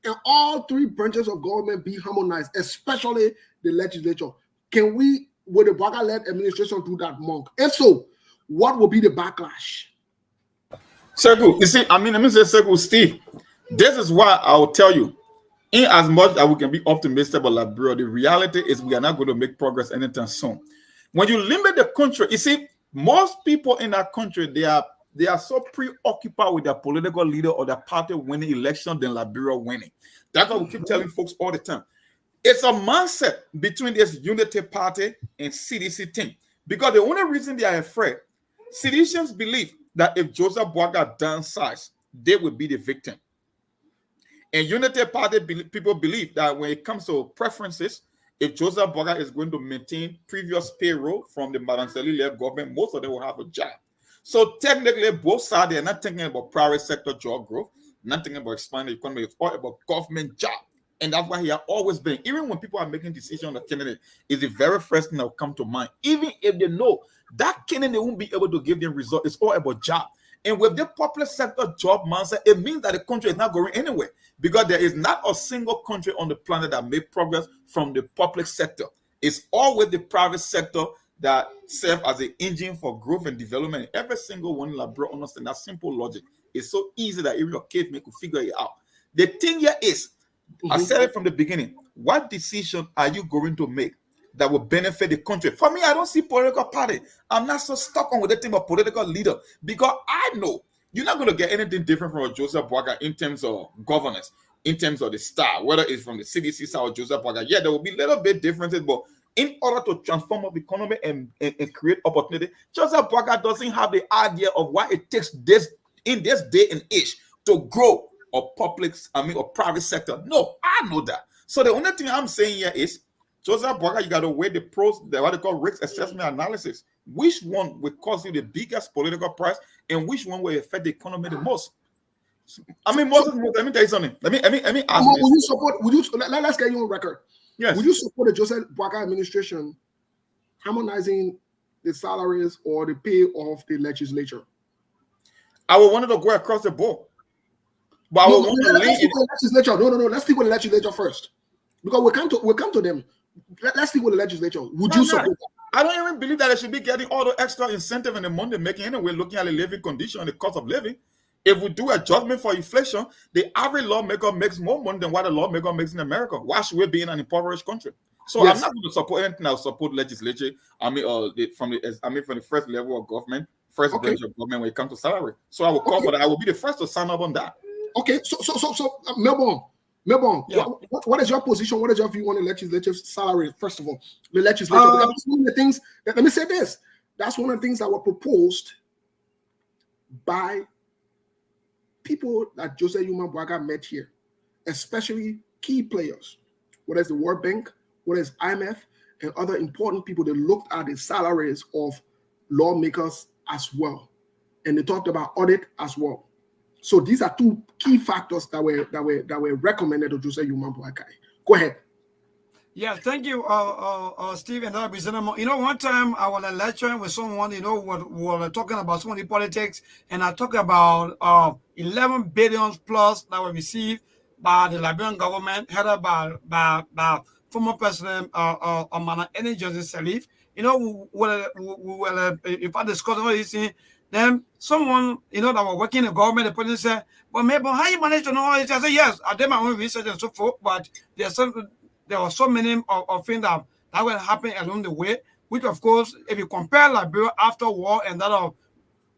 and all three branches of government be harmonized, especially the legislature? Will the Baka-led administration do that, Monk? If so, what will be the backlash? Circle, you see, let me say, Circle, Steve, this is why I'll tell you, in as much as we can be optimistic about Liberia, the reality is we are not going to make progress anytime soon. When you limit the country, you see, most people in that country, they are so preoccupied with their political leader or their party winning election than Liberia winning. That's what we keep telling folks all the time. It's a mindset between this Unity Party and CDC thing. Because the only reason they are afraid, CDCians believe that if Joseph Boaga downsized, they will be the victim. And Unity Party people believe that when it comes to preferences, if Joseph Boaga is going to maintain previous payroll from the Madam Selile government, most of them will have a job. So technically, both sides, they're not thinking about private sector job growth, not thinking about expanding the economy, it's all about government job. And that's why he has always been, even when people are making decisions on the candidate, is the very first thing that will come to mind. Even if they know that candidate won't be able to give them results, it's all about job. And with the public sector job mindset, it means that the country is not going anywhere because there is not a single country on the planet that made progress from the public sector. It's always the private sector that serve as an engine for growth and development. Every single one in Liberia understand that simple logic. It's so easy that even your caveman could figure it out. The thing here is, I said it from the beginning, what decision are you going to make that will benefit the country? For me, I don't see political party. I'm not so stuck on with the thing of political leader, because I know you're not going to get anything different from Joseph Boakai in terms of governance, in terms of the style, whether it's from the CDC side or Joseph Boakai. Yeah, there will be a little bit differences, but in order to transform the economy and create opportunity, Joseph Boakai doesn't have the idea of what it takes in this day and age to grow a or private sector. No, I know that. So the only thing I'm saying here is, Joseph Boakai, you got to weigh the pros, what they call risk assessment analysis. Which one will cause you the biggest political price, and which one will affect the economy the most? I mean, Moses, let me tell you something. Let me ask you. Would you support? Let's get you on record. Yes. Would you support the Joseph Boakai administration harmonizing the salaries or the pay of the legislature? I would want it to go across the board. But I would want to lean in the legislature. No. Let's stick with the legislature first, because we'll come to them. Let's stick with the legislature. Would you support that? I don't even believe that they should be getting all the extra incentive and the money they're making anyway, looking at the living condition and the cost of living. If we do adjustment for inflation, the average lawmaker makes more money than what a lawmaker makes in America. Why should we be in an impoverished country? So yes. I'm not going to support anything. I'll support legislature. From the first level of government, first branch of government when it comes to salary. So I will call for that. I will be the first to sign up on that. Okay. So Melbourne, yeah. What is your position? What is your view on the legislative salary? First of all, the legislature. That's one of the things. Let me say this. That's one of the things that were proposed by people that Joseph Boakai met here, especially key players, whether it's the World Bank, whether it's IMF, and other important people that looked at the salaries of lawmakers as well, and they talked about audit as well. So these are two key factors that were recommended to Joseph Boakai. Go ahead. Yeah, thank you, Steve and Representative. You know, one time I was lecturing with someone, we were talking about some of the politics, and I talked about 11 billion plus that were received by the Liberian government, headed by former President Amana Energy Salif. We were if I discuss all these things, then someone, that was working in the government, the president said, well, maybe how you manage to know all this? I said, yes, I did my own research and so forth, but there were so many of things that will happen along the way, which, of course, if you compare Liberia after war and that of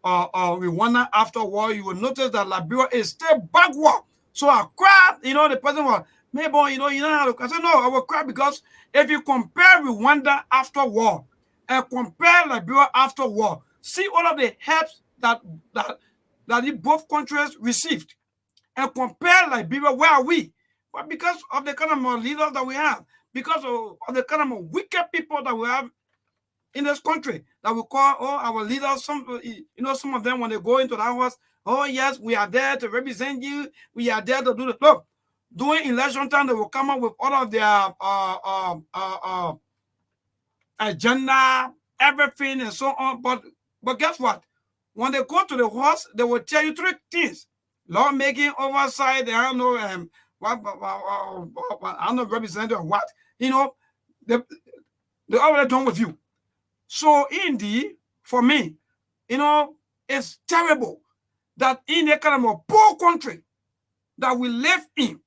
Rwanda after war, you will notice that Liberia is still backward. So I cried, the president was, maybe, you know how to. I said, no, I will cry because if you compare Rwanda after war and compare Liberia after war, see all of the helps that both countries received, and compare Liberia, where are we? But because of the kind of leaders that we have, because of the kind of wicked people that we have in this country, that we call our leaders, some of them, when they go into the house, oh yes, we are there to represent you, we are there to do the look. During election time, they will come up with all of their agenda, everything and so on. But guess what? When they go to the horse, they will tell you three things: lawmaking, oversight, I don't know, I don't know, representative or what. They already done with you. So indeed, for me, it's terrible that in a kind of a poor country that we live in,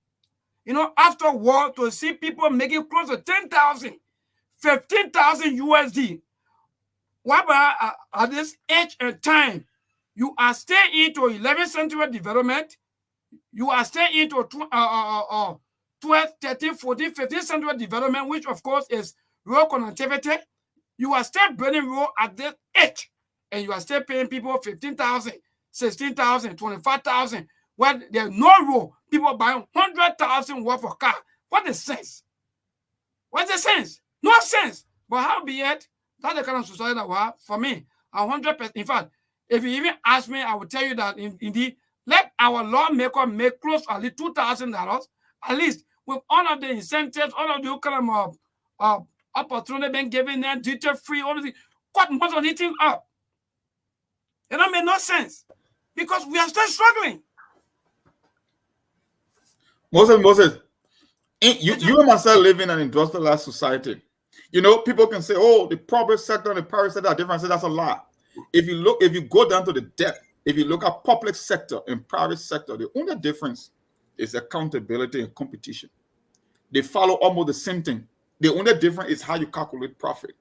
after war, to see people making close to 10,000, 15,000 USD. Why at this age and time, you are staying into 11th century development, you are staying into 12, 13, 14, 15th century development, which of course is rural connectivity. You are still building rural at this age, and you are still paying people 15,000, 16,000, 25,000. When there's no rural, people buying 100,000 worth of car. What is sense? What's the sense? No sense. But how be it? That's the kind of society that we have. For me, 100%. In fact, if you even ask me, I will tell you that indeed, let our lawmaker make close to at least $2,000, at least, with all of the incentives, all of the kind of opportunity being given them, duty-free, all of the cut most of the thing up. It don't make no sense because we are still struggling. Moses, you and myself live in an industrialized society. People can say, oh, the public sector and the private sector are different. I say that's a lie. If you go down to the depth, if you look at public sector and private sector, the only difference is accountability and competition. They follow almost the same thing. The only difference is how you calculate profit.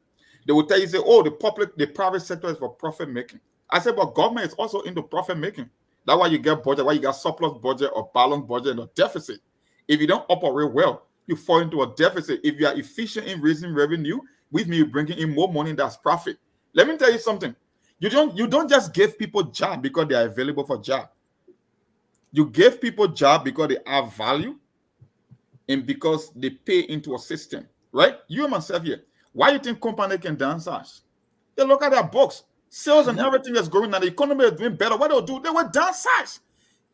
They will tell you, say, oh, the private sector is for profit making. I said, but government is also into profit making. That's why you get budget, why you got surplus budget or balanced budget and a deficit. If you don't operate well, you fall into a deficit. If you are efficient in raising revenue, which means you're bringing in more money, that's profit. Let me tell you something. You don't just give people job because they are available for job. You give people job because they have value and because they pay into a system, right? You and myself here. Why do you think company can downsize? They look at their books, sales and everything that's going on. The economy is doing better. What they'll do, they will downsize.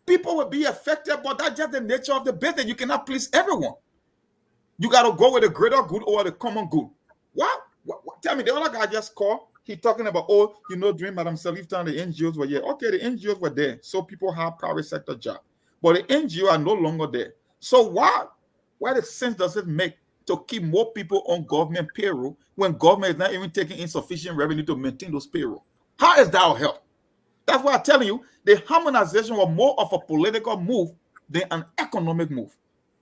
People will be affected, but that's just the nature of the business. You cannot please everyone. You got to go with the greater good or the common good. What? Tell me, the other guy just called. He talking about, oh, during Madam Salif time, the NGOs were here. Okay, the NGOs were there. So people have private sector job. But the NGO are no longer there. So why the sense does it make to keep more people on government payroll when government is not even taking insufficient revenue to maintain those payroll? How is that help? That's why I'm telling you, the harmonization was more of a political move than an economic move.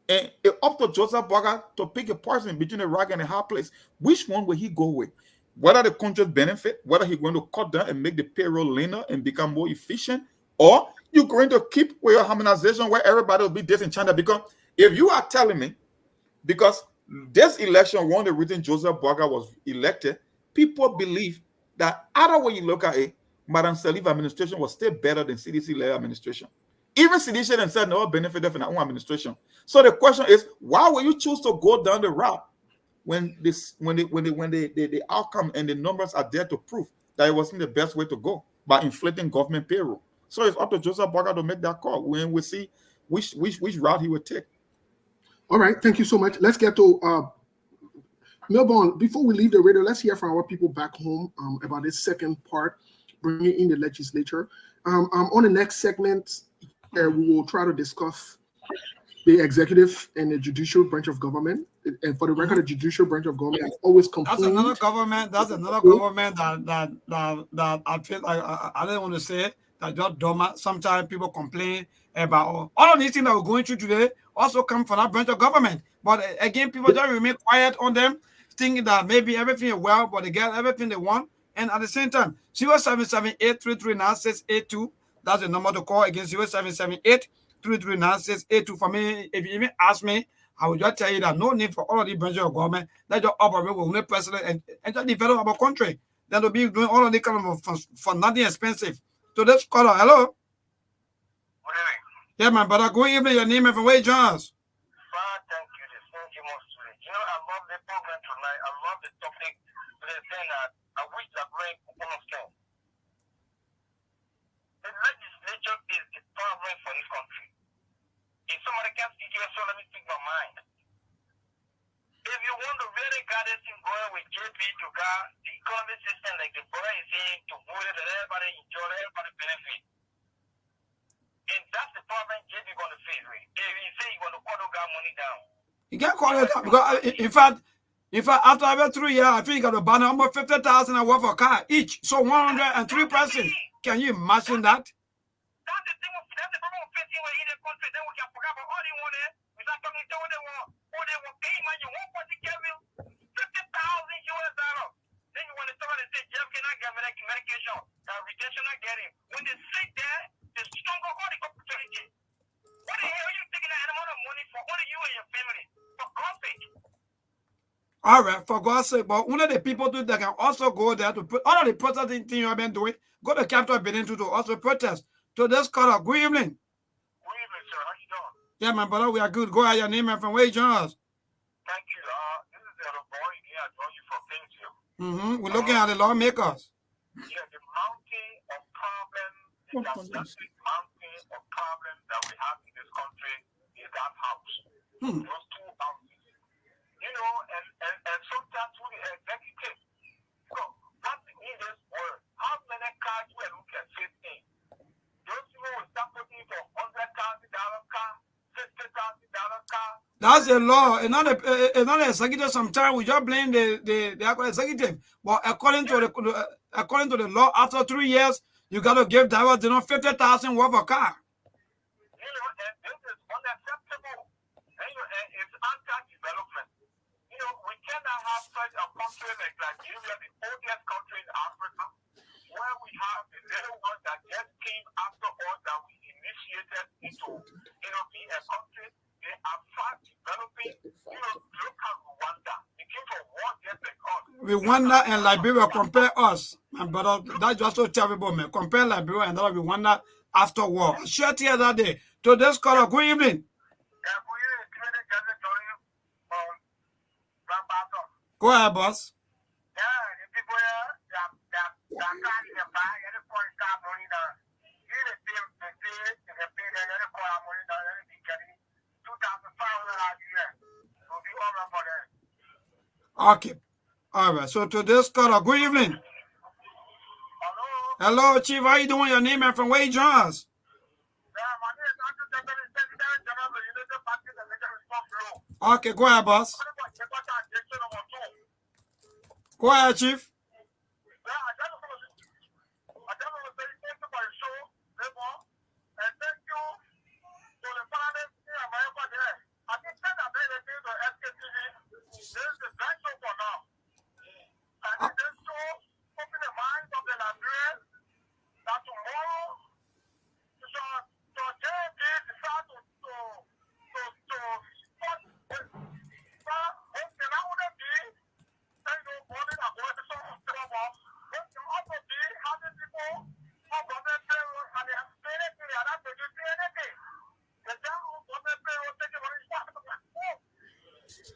And it's up to Joseph Boga to pick a person between a rock and a hard place. Which one will he go with? Whether the countries benefit, whether he's going to cut down and make the payroll leaner and become more efficient, or you're going to keep with your harmonization where everybody will be disenchanted. Because if you are telling me, because this election, one of the reasons Joseph Boga was elected, people believe that either way you look at it, Madam Salif administration was still better than CDC-led administration. Even CDC and said no benefit from their own administration. So the question is, why will you choose to go down the route when the outcome and the numbers are there to prove that it wasn't the best way to go by inflating government payroll? So it's up to Joseph Boga to make that call when we see which route he would take. All right, thank you so much. Let's get to Melbourne. Before we leave the radio, let's hear from our people back home about this second part, bringing in the legislature. On the next segment, we will try to discuss the executive and the judicial branch of government. And for the record, the judicial branch of government has always complained. That's another government that I feel like I don't want to say it, that just dumb. Sometimes people complain about all of these things that we're going through today also come from that branch of government. But again, people just remain quiet on them, thinking that maybe everything is well, but they get everything they want. And at the same time, 0778-339-682, that's the number to call again, 0778-339-682. For me, if you even ask me, I will just tell you that no need for all of these branches of government. Let just operate with the president and just develop our country. Then they'll be doing all of these kind of for nothing expensive. So let's call her. Hello? Good evening. Yeah, my brother. Go evening. Your name and from where you join us? Thank you. Thank you most. I love the program tonight. I love the topic. They're saying that I wish that brain could understand. The legislature is the problem for this country. If somebody can speak here, so let me speak my mind. If you want to really get this thing going with JP to get the economic system like the brother is saying, to move it, that everybody enjoy, everybody benefit. And that's the problem JP is going to face with. If you say you want to cut that money down. You can't call it down because in fact, after every 3 years, I think you got to ban almost 50,000 worth of car each. So 103 person. Can you imagine that? That's the thing. That's the problem with facing in the country. Then we can forget about all they want. Without coming to what they want. Or they will pay money. One person give you $50,000. Then you want to tell them, say, Jeff cannot get medication. Retention not getting. When they sit there, the stronger all the opportunity. What the hell are you taking that amount of money for? Only you and your family. For God's sake. All right, for God's sake, but one of the people too that can also go there to put all of the protesting thing you have been doing, go to Capitol Building to also protest. So this caller, good evening. Good evening, sir. How you doing? Yeah, my brother, we are good. Go ahead, your name and from where you join us. Thank you. This is the boy here. I join you for things here. We're looking at the lawmakers. Yeah, the mountain of problems, the gigantic mountain of problems that we have in this country is that house. Those two houses. And sometimes we the executive. So, what's in this world? How many cars we look at 15? Those people will start putting for $100,000 car, $50,000 car. That's the law. It's not the executive. Sometimes we just blame the executive. But according to the law, after 3 years, you got to give drivers, $50,000 worth of car. And this is unacceptable. And it's anti-development. Rwanda and Liberia compare us, my brother. That's just so terrible, man. Compare Liberia and Rwanda after war. I shared here that day. Today's caller, good evening. Go ahead, boss. Okay. All right. So today's caller, good evening. Hello, Chief. How you doing? Your name and from where you join us? Okay, go ahead, boss. Go ahead, Chief.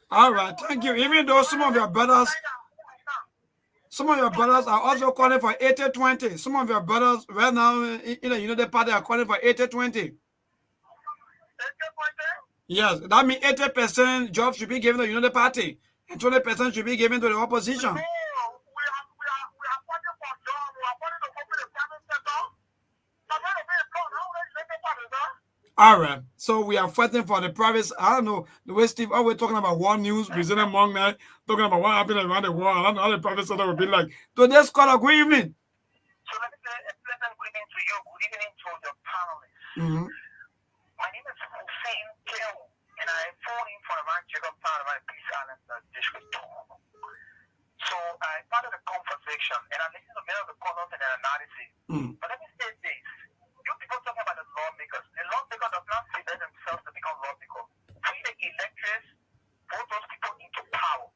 All right, thank you. Even though some of your brothers are also calling for 80-20. Some of your brothers right now in the United Party are calling for 80-20. Yes, that means 80% jobs should be given to the United Party and 20% should be given to the opposition. All right, so we are fighting for the private. I don't know the way Steve always talking about war news, Brazil among that, talking about what happened around the world. I don't know how the private sector will be like. Today's caller, good evening. So let me say a pleasant good evening to you. Good evening to your panelists. My name is Hussein Keo, and I phone in from around Jacob Town, my Peace Island district. So I started the conversation, and I listened to many of the callers and their analysis. But let me say this. You people talking about the lawmakers. The lawmakers does not say that themselves to become lawmakers. We the electors vote those people into power.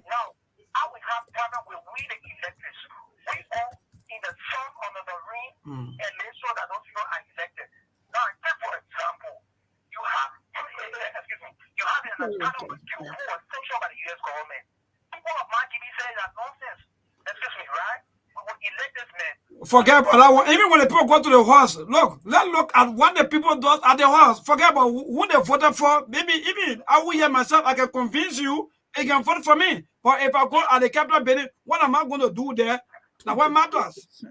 Now, I will have problem with we the electors. We all in the sun under the ring and make sure that those people are elected. Now, take for example, you have you have an understanding with you who was sanctioned by the U.S. government. People of my TV say that nonsense. Excuse me, right? We will elect this man. Forget about that one. Even when the people go to the horse, let's look at what the people do at the horse. Forget about who they voted for. Maybe even I will hear myself, I can convince you, you can vote for me. But if I go at the capital building, what am I going to do there? Now, what matters? So you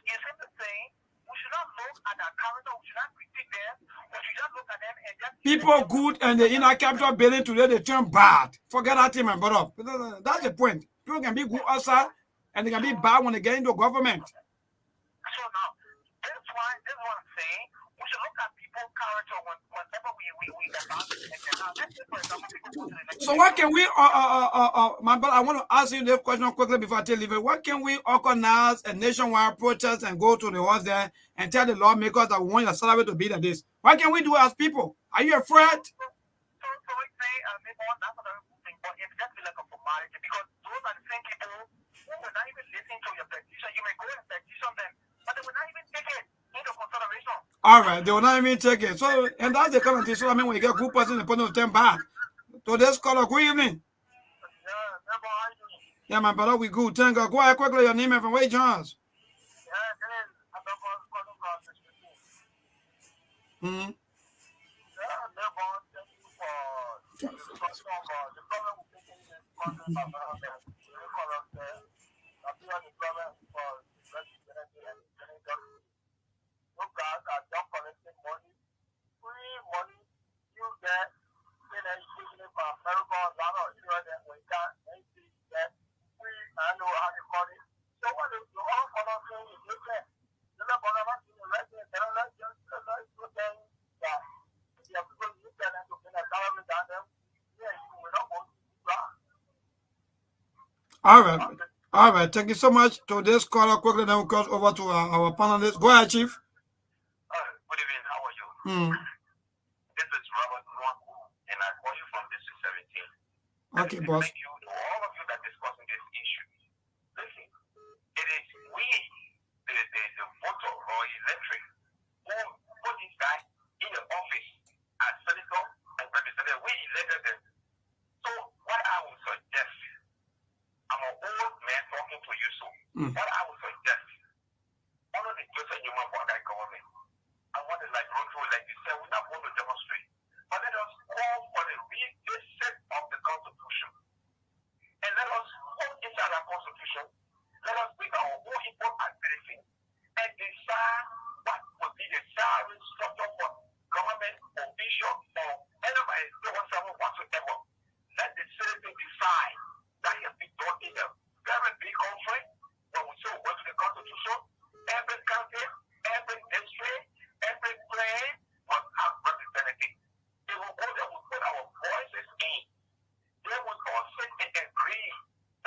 said the thing. We should not look at their character. We should not critique them. We should just look at them and just people good and the inner capital building today they turn bad. Forget that thing, my brother. That's the point. People can be good outside and they can be bad when they get into government. So now, that's what I'm saying. We should look at people's character whenever we So what can we, my brother, I want to ask you this question quickly before I tell you. What can we organize a nationwide protest and go to the horse there and tell the lawmakers that we want your salary to be like this? What can we do as people? Are you afraid? So we say, that's not a good thing, but it's just like a formality because those are the same people who will not even listen to your petition. You may go and petition them, but they will not even take it into consideration. All right, they will not even take it. So, and that's the kind of thing. So, I mean, when you get a good person, they put them 10 back. So, this caller, good evening. Yeah, my brother, we good. Thank God. Go ahead quickly, your name and from where you join us. All right. Thank you so much. To this caller, quickly, then we'll cross over to our panelists. Go ahead, Chief. Good evening. How are you? This is Robert Nwaku, and I call you from District 17. Okay, boss. Thank you to all of you that What I would suggest, one of the places you might want that government, I want to like run through like you said, we're not going to demonstrate, but let us call for the revisit of the Constitution. And let us go inside our Constitution, let us bring our own input and briefing, and decide what would be the salary structure for government official or anybody whatsoever. Let the citizen decide. That has been done in a very big conference when we say we go to the Constitution. Every county, every district, every plan must have representatives. They will go there, we put our voices in. They will all sit and agree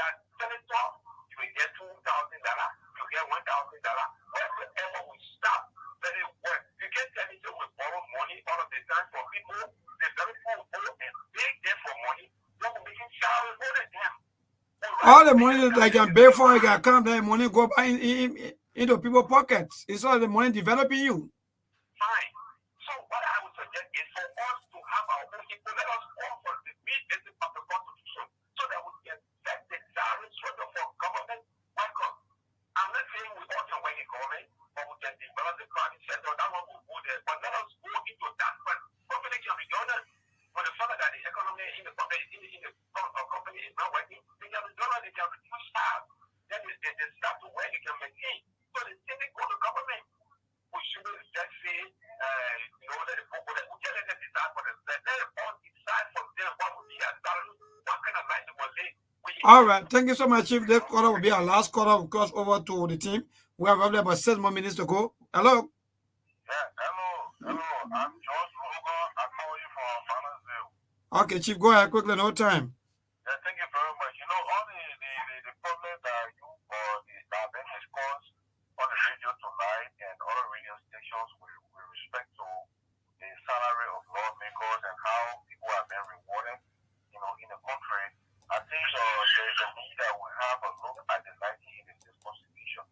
that Senator, you will get $2,000, you get $1,000. Wherever we stop, let it work. You can't tell me that we borrow money all of the time from people. They're very poor and big there for money. They will make it salary more than them. All the money that I can pay for, I can come there, money go by into people's pockets. It's all the money developing you. Fine. So what I would suggest is for us to have our own people. Let us call for the revisit of the Constitution so that we can set the salary structure for government workers. I'm not saying we ought to win the government, but we can develop the private sector. That one will go there. But let us go into that one. Company can be done. When the fact that the economy in the company is not working, they can be done. They can reduce staff. Then they start to work. They can maintain. So the thing they go to government. We shouldn't just say, that the people that we can't let them decide for themselves. Let them all decide for them what would be their salary, what kind of life they will live. All right, thank you so much, Chief. This caller will be our last caller. We'll cross over to the team. We have probably about 6 more minutes to go. Hello. Yeah, hello. I'm George Lugo. I call you from Finance. Okay, Chief, go ahead quickly, no time. Yeah, thank you very much. You know, all the problems that you or that have been discussed on the radio tonight and other radio stations with respect to the salary of lawmakers and how people have been rewarded, in the country, I think there's a need that we have a look at the 1986 Constitution,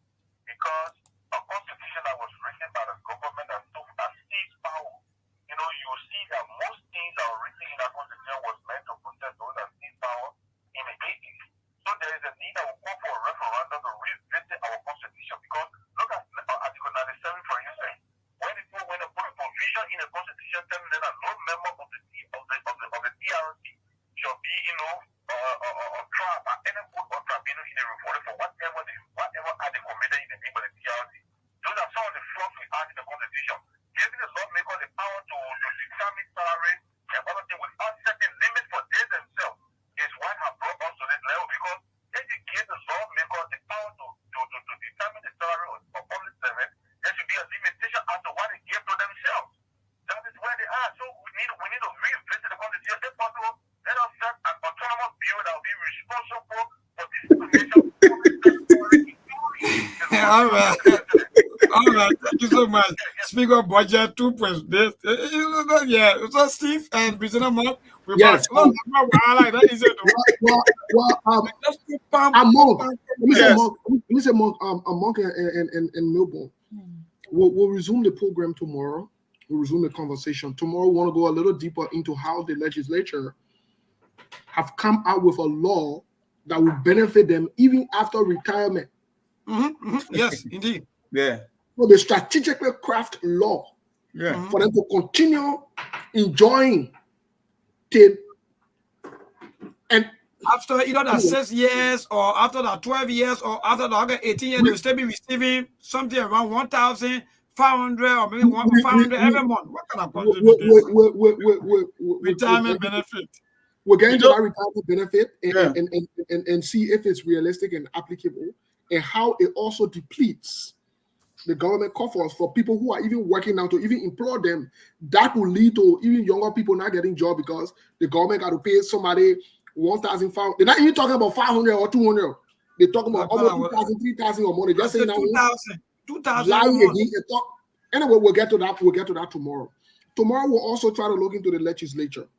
because a constitution that was written by the government that took a state's power. You see that most things that were written in that constitution was meant to protect those that state power in the 80s. So there is a need that will call for a referendum to revisit our constitution, because look at Article 97, for instance. When they put a provision in the constitution telling them that no member of the DRC shall be, a trap or any court or tribunal in the report for whatever are they committed in the name of the DRC. Those are some of the flaws we have in the constitution. Giving the lawmaker the power to determine salary and other things without setting limits for they themselves is what has brought us to this level, because if you give the lawmaker the power to determine the salary of public servants, there should be a limitation as to what they give to themselves. That is where they are. So we need to revisit the constitution. If possible, let us set an autonomous bureau that will be responsible for discrimination. All right. All right, thank you so much. Speaker of budget, 2 points. Yeah, so Steve and Prisoner Mark, we Yes. Well, Let me say, Monk, Monk and Melbourne. We'll resume the program tomorrow. We'll resume the conversation. Tomorrow, we want to go a little deeper into how the legislature have come out with a law that will benefit them even after retirement. Yes, indeed. Yeah. So they strategically craft law for them to continue enjoying till and after either that 6 years or after that 12 years or after the 18 years, they'll still be receiving something around 1,500 or maybe 1,500 every month. What kind of retirement benefit? We're getting to that retirement benefit and see if it's realistic and applicable, and how it also depletes the government coffers for people who are even working now to even employ them. That will lead to even younger people not getting jobs because the government got to pay somebody 1,500. They're not even talking about 500 or 200. They're talking about almost 2,000, 3,000 or more. They just say now 2,000. Anyway, we'll get to that. We'll get to that tomorrow. Tomorrow we'll also try to look into the legislature.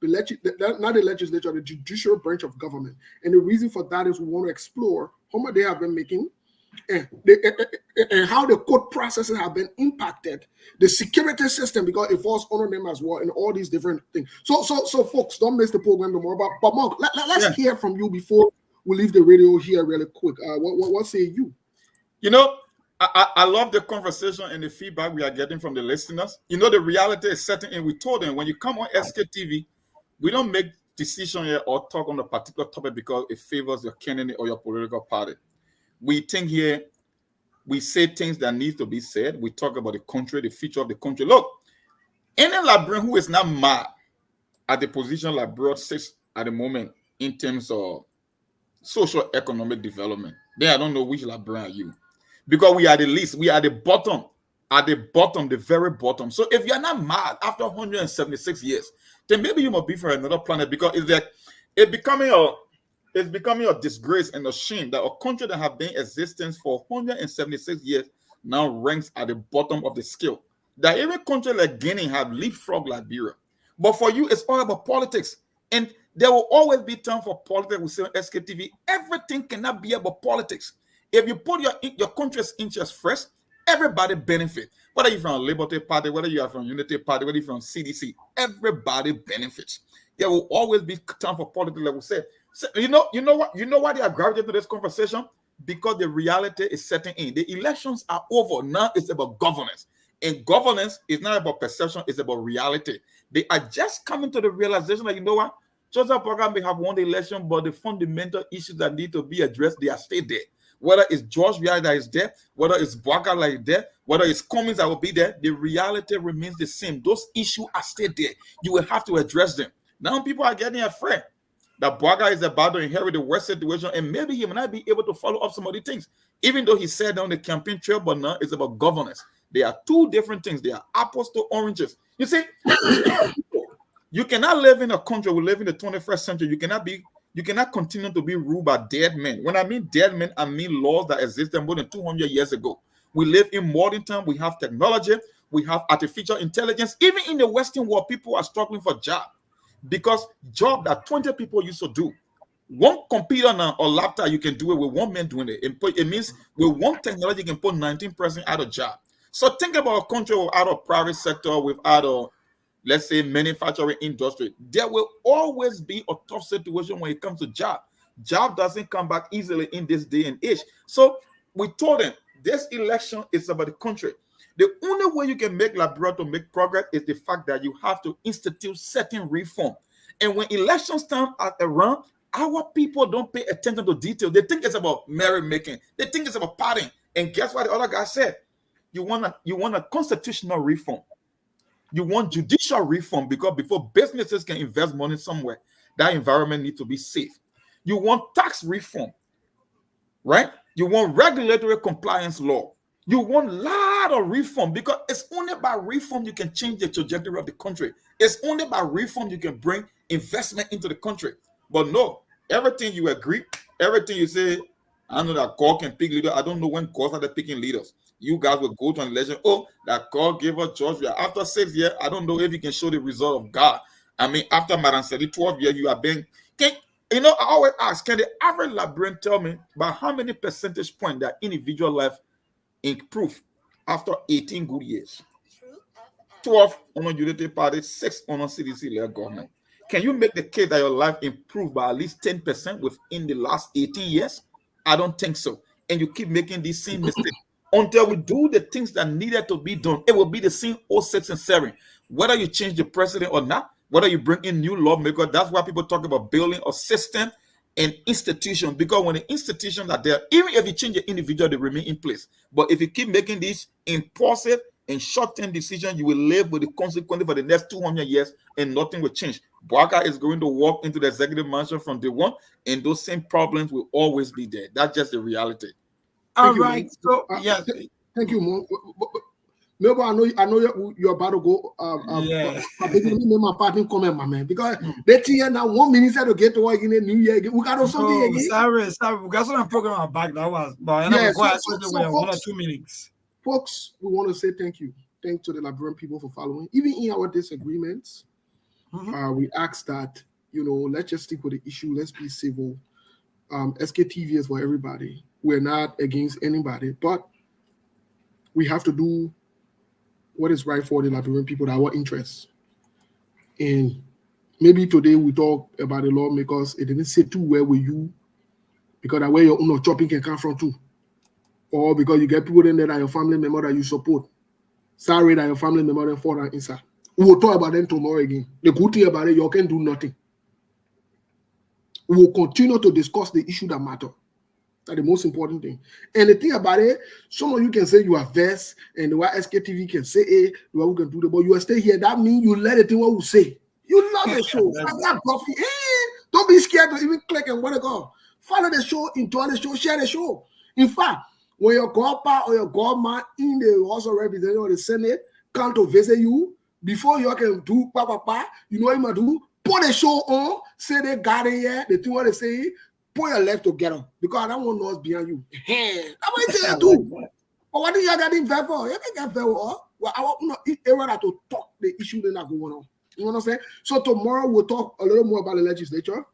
Not the legislature, the judicial branch of government. And the reason for that is we want to explore how much they have been making and how the court processes have been impacted, the security system, because it falls under them as well, and all these different things. So folks, don't miss the program tomorrow. But Mark, let's hear from you before we'll leave the radio here really quick. What say you? You know, I love the conversation and the feedback we are getting from the listeners. You know, the reality is setting in. We told them when you come on SKTV, we don't make decision here or talk on a particular topic because it favors your candidate or your political party. We think here, we say things that need to be said. We talk about the country, the future of the country. Look, any Liberian who is not mad at the position Liberia sits at the moment in terms of social economic development, then I don't know which Liberian are you. Because we are the least, we are the bottom, the very bottom. So if you're not mad after 176 years, then maybe you must be from another planet, because it's like it's becoming a disgrace and a shame that a country that have been in existence for 176 years now ranks at the bottom of the scale. That every country like Guinea have leapfrog Liberia. But for you, it's all about politics. And there will always be time for politics. We say on SKTV, everything cannot be about politics. If you put your country's interest first, everybody benefit. Whether you're from Liberty Party, whether you are from Unity Party, whether you're from CDC, everybody benefits. There will always be time for politics, like we said. So, you know why they are gravitating to this conversation? Because the reality is setting in. The elections are over. Now it's about governance. And governance is not about perception, it's about reality. They are just coming to the realization that, you know what? Joseph Boakai may have won the election, but the fundamental issues that need to be addressed, they are still there. Whether it's George Weah that is there, whether it's Boakai that is there, whether it's Cummings that will be there, the reality remains the same. Those issues are still there. You will have to address them. Now people are getting afraid that Boakai is about to inherit the worst situation, and maybe he may not be able to follow up some of the things, even though he said on the campaign trail, but now it's about governance. They are two different things. They are apples to oranges. You see, you cannot live in a country. We live in the 21st century. You cannot continue to be ruled by dead men. When I mean dead men, I mean laws that existed more than 200 years ago. We live in modern time. We have technology. We have artificial intelligence. Even in the Western world, people are struggling for jobs because job that 20 people used to do, one computer now or laptop, you can do it with one man doing it. It means with one technology, you can put 19% out of job. So think about a country without a private sector, without a, let's say, manufacturing industry. There will always be a tough situation when it comes to job. Job doesn't come back easily in this day and age. So we told them this election is about the country. The only way you can make Liberia to make progress is the fact that you have to institute certain reform. And when elections time are around, our people don't pay attention to detail. They think it's about merrymaking. They think it's about partying. And guess what the other guy said? You want a constitutional reform. You want judicial reform, because before businesses can invest money somewhere, that environment needs to be safe. You want tax reform, right? You want regulatory compliance law. You want a lot of reform, because it's only by reform you can change the trajectory of the country. It's only by reform you can bring investment into the country. But no, everything you agree, everything you say, I know that God can pick leaders. I don't know when God started picking leaders. You guys will go to an election. Oh, that God gave us George Weah. After 6 years, I don't know if you can show the result of God. I mean, after Madam Sedi, 12 years, you are being. I always ask, can the average Liberian tell me by how many percentage point that individual life improved after 18 good years? 12 on a Unity Party, 6 on a CDC-led government. Can you make the case that your life improved by at least 10% within the last 18 years? I don't think so. And you keep making these same mistakes. Until we do the things that needed to be done, it will be the same 06 and 7. Whether you change the president or not, whether you bring in new lawmakers, that's why people talk about building a system and institution. Because when the institutions are there, even if you change the individual, they remain in place. But if you keep making these impulsive and short-term decisions, you will live with the consequences for the next 200 years and nothing will change. Boakai is going to walk into the executive mansion from day one, and those same problems will always be there. That's just the reality. All right. So yes. Thank you, Mo. Maybe I know you're about to go. Yeah. But let me make my partner comment, my man, because they here now 1 minute to get to work in the new year. We got something again. Sorry. We got some program back. That was, but Yeah, go ahead. so 1 or 2 minutes. Folks, we want to say thank you. Thanks to the Liberian people for following. Even in our disagreements, we ask that, let's just stick with the issue. Let's be civil. SKTV is for everybody. We're not against anybody, but we have to do what is right for the Liberian people, our interests. And maybe today we talk about the lawmakers. It didn't sit too well with you. because that's where your own chopping can come from too. Or because you get people in there that your family member that you support. Sorry that your family member then fall inside. We will talk about them tomorrow again. The good thing about it, you can do nothing. We will continue to discuss the issue that matter. That's the most important thing. And the thing about it, some of you can say you are vexed, and the way SKTV can say the way we can do the, but you are stay here. That means you let it thing what we say. You love the show. Don't be scared to even click and want to go. Follow the show, enjoy the show, share the show. In fact, when your godpa or your godma in the House of Representatives or the Senate come to visit you, before you can do you know what you must do? Put the show on, say they got it here, the thing what they say, put your left together because I don't want noise behind you. That's what I tell you too. But what do you got in fair for? You can get fair. Well, I want not to talk the issue that are going on. You know what I'm saying? So tomorrow we'll talk a little more about the legislature.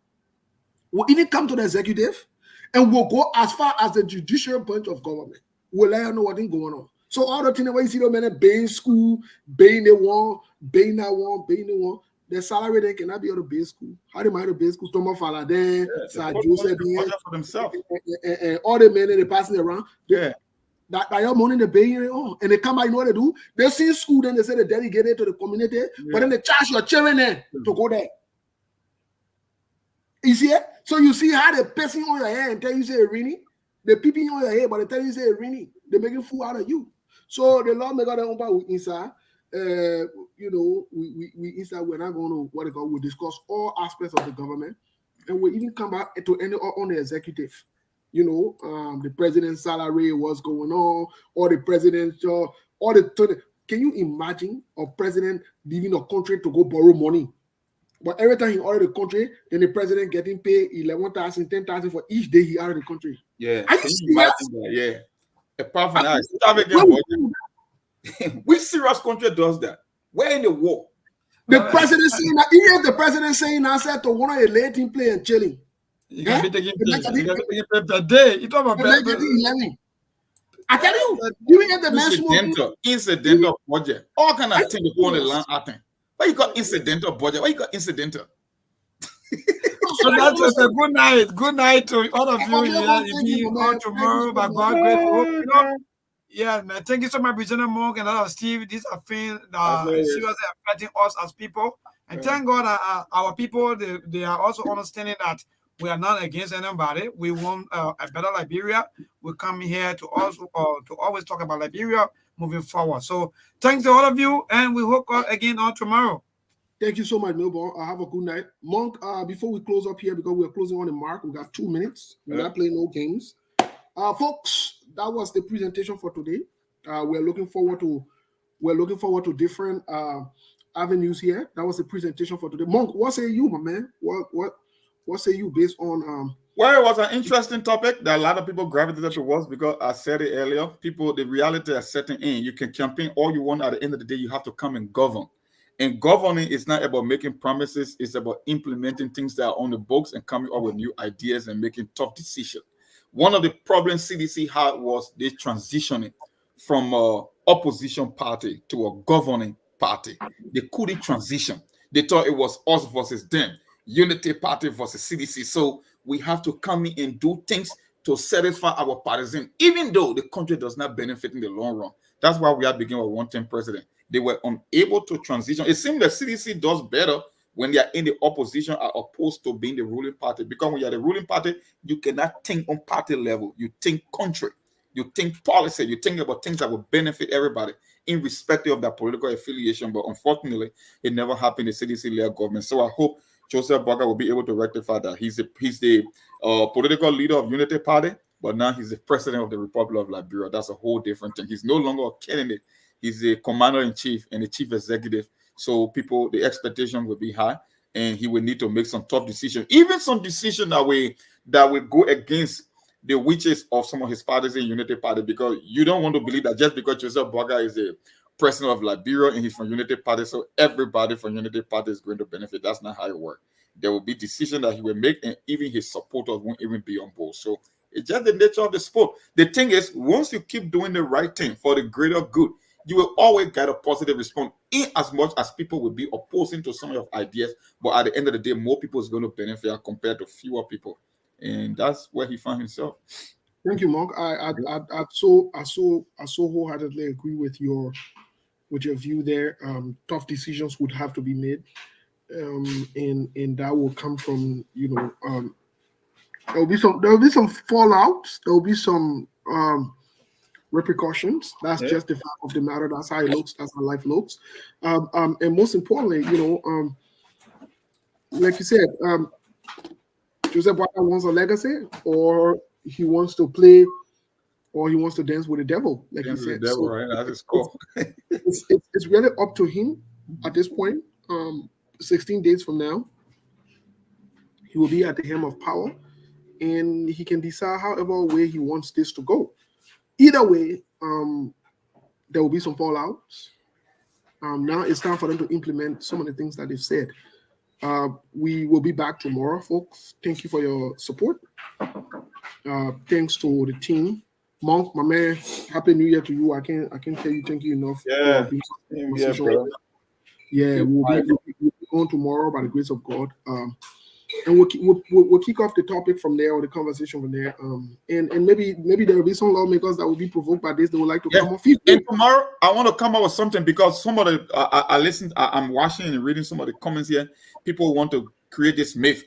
We'll even come to the executive, and we'll go as far as the judicial branch of government. We'll let you know what's going on. So all the things where you see them in baying school, baying the one, baying that one, baying the one, the salary they cannot be able to bay school. How they might have bay school? Thomas Faladen, Sir Joseph, for themselves. And all the men they passing around. Yeah. That your money they paying it on. And they come by, you know what they do? They see school, then they say they delegate it to the community, but then they charge your children there to go there. You see it? So you see how they pissing on your head and tell you say Rini? They peeping on your head, but they tell you say Rini. They're making fool out of you. So the law make out the inside. You know, we inside we're not going to what they call. We discuss all aspects of the government, and we even come back to any on the executive. You know, the president's salary, what's going on, or the president's job, or the. Can you imagine a president leaving a country to go borrow money? But every time he out of the country, then the president getting paid 11,000, 10,000 for each day he out of the country. Yeah. Are you serious? Yeah. Apart from that, which serious country does that? We're in the war. The president saying that, even the president saying I said to one of the late team play and chilling. You can be taking the day. You talk about 11. I tell you, you get the man incidental budget. All kind of things go on the land acting. Why you got incidental budget? Why you got incidental? So that's just a good night. Good night to all of you. Yeah, you on tomorrow by God great. Yeah, man. Thank you so much, President Monk and all of Steve. These are things that seriously affecting us as people. And thank God our people they are also understanding that we are not against anybody. We want a better Liberia. We come here to also to always talk about Liberia moving forward. So thanks to all of you, and we hook up again on tomorrow. Thank you so much, Melbourne. Have a good night. Monk, before we close up here, because we're closing on the mark, we got 2 minutes. We're not playing no games. Folks, that was the presentation for today. We're looking forward to different avenues here. That was the presentation for today. Monk, what say you, my man? What say you based on Well, it was an interesting topic that a lot of people gravitated towards because I said it earlier. People, the reality is setting in. You can campaign all you want. At the end of the day, you have to come and govern. And governing is not about making promises. It's about implementing things that are on the books and coming up with new ideas and making tough decisions. One of the problems CDC had was they transitioning from an opposition party to a governing party. They couldn't transition. They thought it was us versus them, unity party versus CDC. So we have to come in and do things to satisfy our partisan, even though the country does not benefit in the long run. That's why we are beginning with one-term president. They were unable to transition. It seems that CDC does better when they are in the opposition are opposed to being the ruling party. Because when you're the ruling party, you cannot think on party level. You think country. You think policy. You think about things that will benefit everybody, irrespective of their political affiliation. But unfortunately, it never happened in the CDC-led government. So I hope Joseph Boakai will be able to rectify that. He's the political leader of Unity Party, but now he's the president of the Republic of Liberia. That's a whole different thing. He's no longer a candidate. He's a commander-in-chief and a chief executive. So people, the expectation will be high, and he will need to make some tough decisions, even some decisions that will go against the wishes of some of his parties in Unity Party, because you don't want to believe that just because Joseph Boakai is a president of Liberia and he's from Unity Party, so everybody from Unity Party is going to benefit. That's not how it works. There will be decisions that he will make, and even his supporters won't even be on board. So it's just the nature of the sport. The thing is, once you keep doing the right thing for the greater good, you will always get a positive response, in as much as people will be opposing to some of your ideas. But at the end of the day, more people is going to benefit compared to fewer people. and that's where he found himself. Thank you, Monk. I so wholeheartedly agree with your view there. Tough decisions would have to be made, and that will come from there will be some fallouts. There will be some repercussions. That's just the fact of the matter. That's how it looks. That's how life looks. And most importantly, like you said, Joseph Boakai wants a legacy, or he wants to play, or he wants to dance with the devil, like you said. Devil, right? That's his call. It's really up to him at this point. 16 days from now, he will be at the helm of power, and he can decide however way he wants this to go. Either way, there will be some fallouts. Now it's time for them to implement some of the things that they've said. We will be back tomorrow, folks. Thank you for your support. Thanks to the team. Monk, my man, Happy New Year to you. I can't tell you thank you enough. Yeah, bro. We'll be on tomorrow by the grace of God. And we'll kick off the topic from there, or the conversation from there. And maybe there will be some lawmakers that will be provoked by this. They would like to come on. And tomorrow, I want to come up with something, because some of the I'm watching and reading some of the comments here. People want to create this myth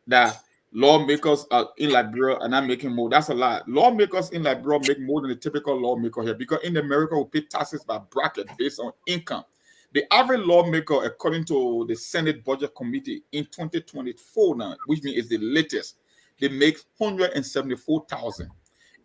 that lawmakers in Liberia are not making more. That's a lie. Lawmakers in Liberia make more than the typical lawmaker here, because in America we pay taxes by bracket based on income. The average lawmaker, according to the Senate Budget Committee in 2024 now, which means it's the latest, they make $174,000.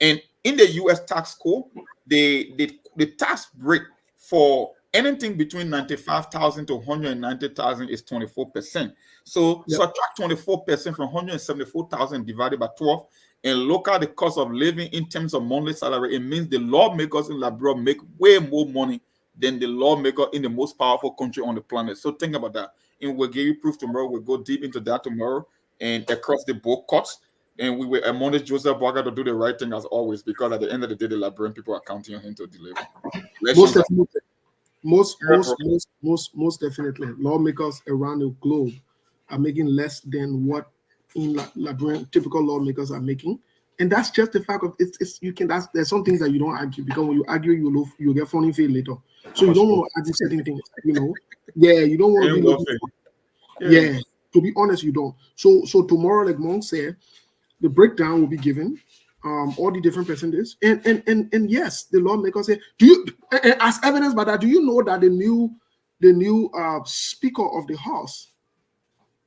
And in the U.S. tax code, the tax rate for anything between $95,000 to $190,000 is 24%. So subtract 24% from $174,000 divided by 12, and look at the cost of living in terms of monthly salary. It means the lawmakers in Liberia make way more money than the lawmaker in the most powerful country on the planet. So think about that. And we'll give you proof tomorrow. We'll go deep into that tomorrow and across the board cuts. And we will admonish Joseph Boakai to do the right thing as always, because at the end of the day, the Liberian people are counting on him to deliver. Most definitely. Lawmakers around the globe are making less than what in Liberian typical lawmakers are making. And that's just the fact of there's some things that you don't argue, because when you argue, you'll get funny feel later. So you don't want to argue certain things, you don't want to be to be honest, you don't. So tomorrow, like Monk said, the breakdown will be given, all the different percentages. And yes, the lawmakers say, as evidence by that, do you know that the new Speaker of the House,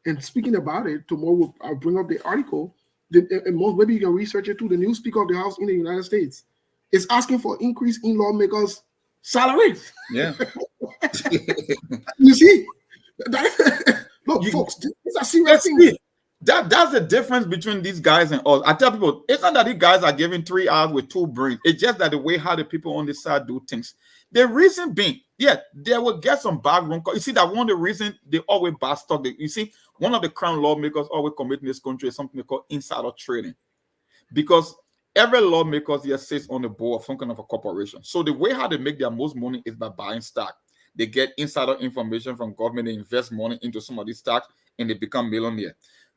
and speaking about it, tomorrow I'll bring up the article. Maybe you can research it too. The new Speaker of the House in the United States is asking for increase in lawmakers' salaries. Yeah. You see, look, folks, these are serious things. That's the difference between these guys and us. I tell people, it's not that these guys are given 3 hours with 2 brains. It's just that the way how the people on this side do things. The reason being, they will get some background. You see, that one of the reason they always buy stock. You see, one of the crown lawmakers always commit in this country is something they call insider trading. Because every lawmaker here sits on the board of some kind of a corporation. So the way how they make their most money is by buying stock. They get insider information from government, they invest money into some of these stocks, and they become millionaires.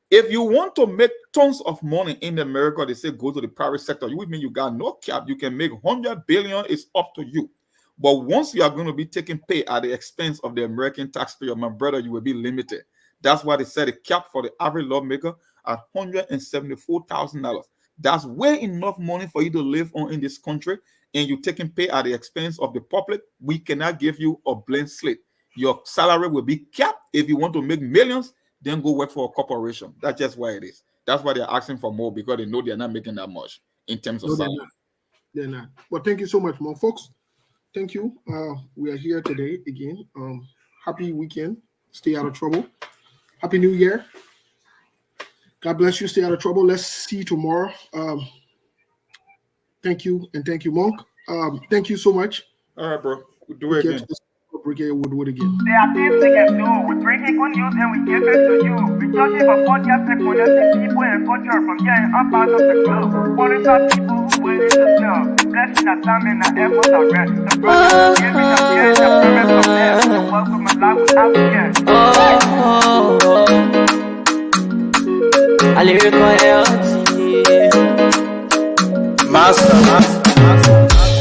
If you want to make tons of money in America, they say go to the private sector. You would mean you got no cap. You can make 100 billion. It's up to you. But once you are going to be taking pay at the expense of the American taxpayer, my brother, you will be limited. That's why they set a cap for the average lawmaker at $174,000. That's way enough money for you to live on in this country, and you're taking pay at the expense of the public. We cannot give you a blank slate. Your salary will be capped. If you want to make millions, then go work for a corporation. That's just why it is. That's why they're asking for more, because they know they're not making that much in terms of salary. They're not. But thank you so much, more folks. Thank you. We are here today again. Happy weekend. Stay out of trouble. Happy New Year. God bless you. Stay out of trouble. Let's see you tomorrow. Thank you, and thank you, Monk. Thank you so much. All right, bro. We'll do it again. We'll do it again. There are things we can do. We bring in good news and we give it to you. We judge it for podcast and connecting people and culture from here and up out of the globe. Qualified people who willing to serve. Blessing that time and that efforts are rest. The brothers giving us the end of premise of them. So welcome and life without fear. A lyrical health.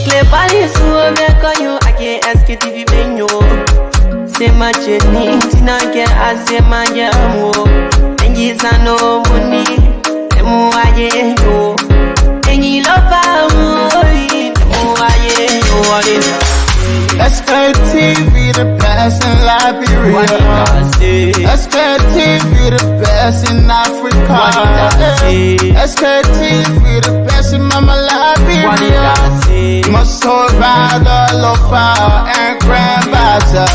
Clebali suo meko yo ake SKTV benyo. Sema cheni tina ke asema jamu. Enji sano muni emu aye yo. Enyi lofa emu aye yo. SKTV the best in Liberia. SKTV the best in Africa. SKTV the best in Mama Liberia. Must hold by the lofa and grandfather.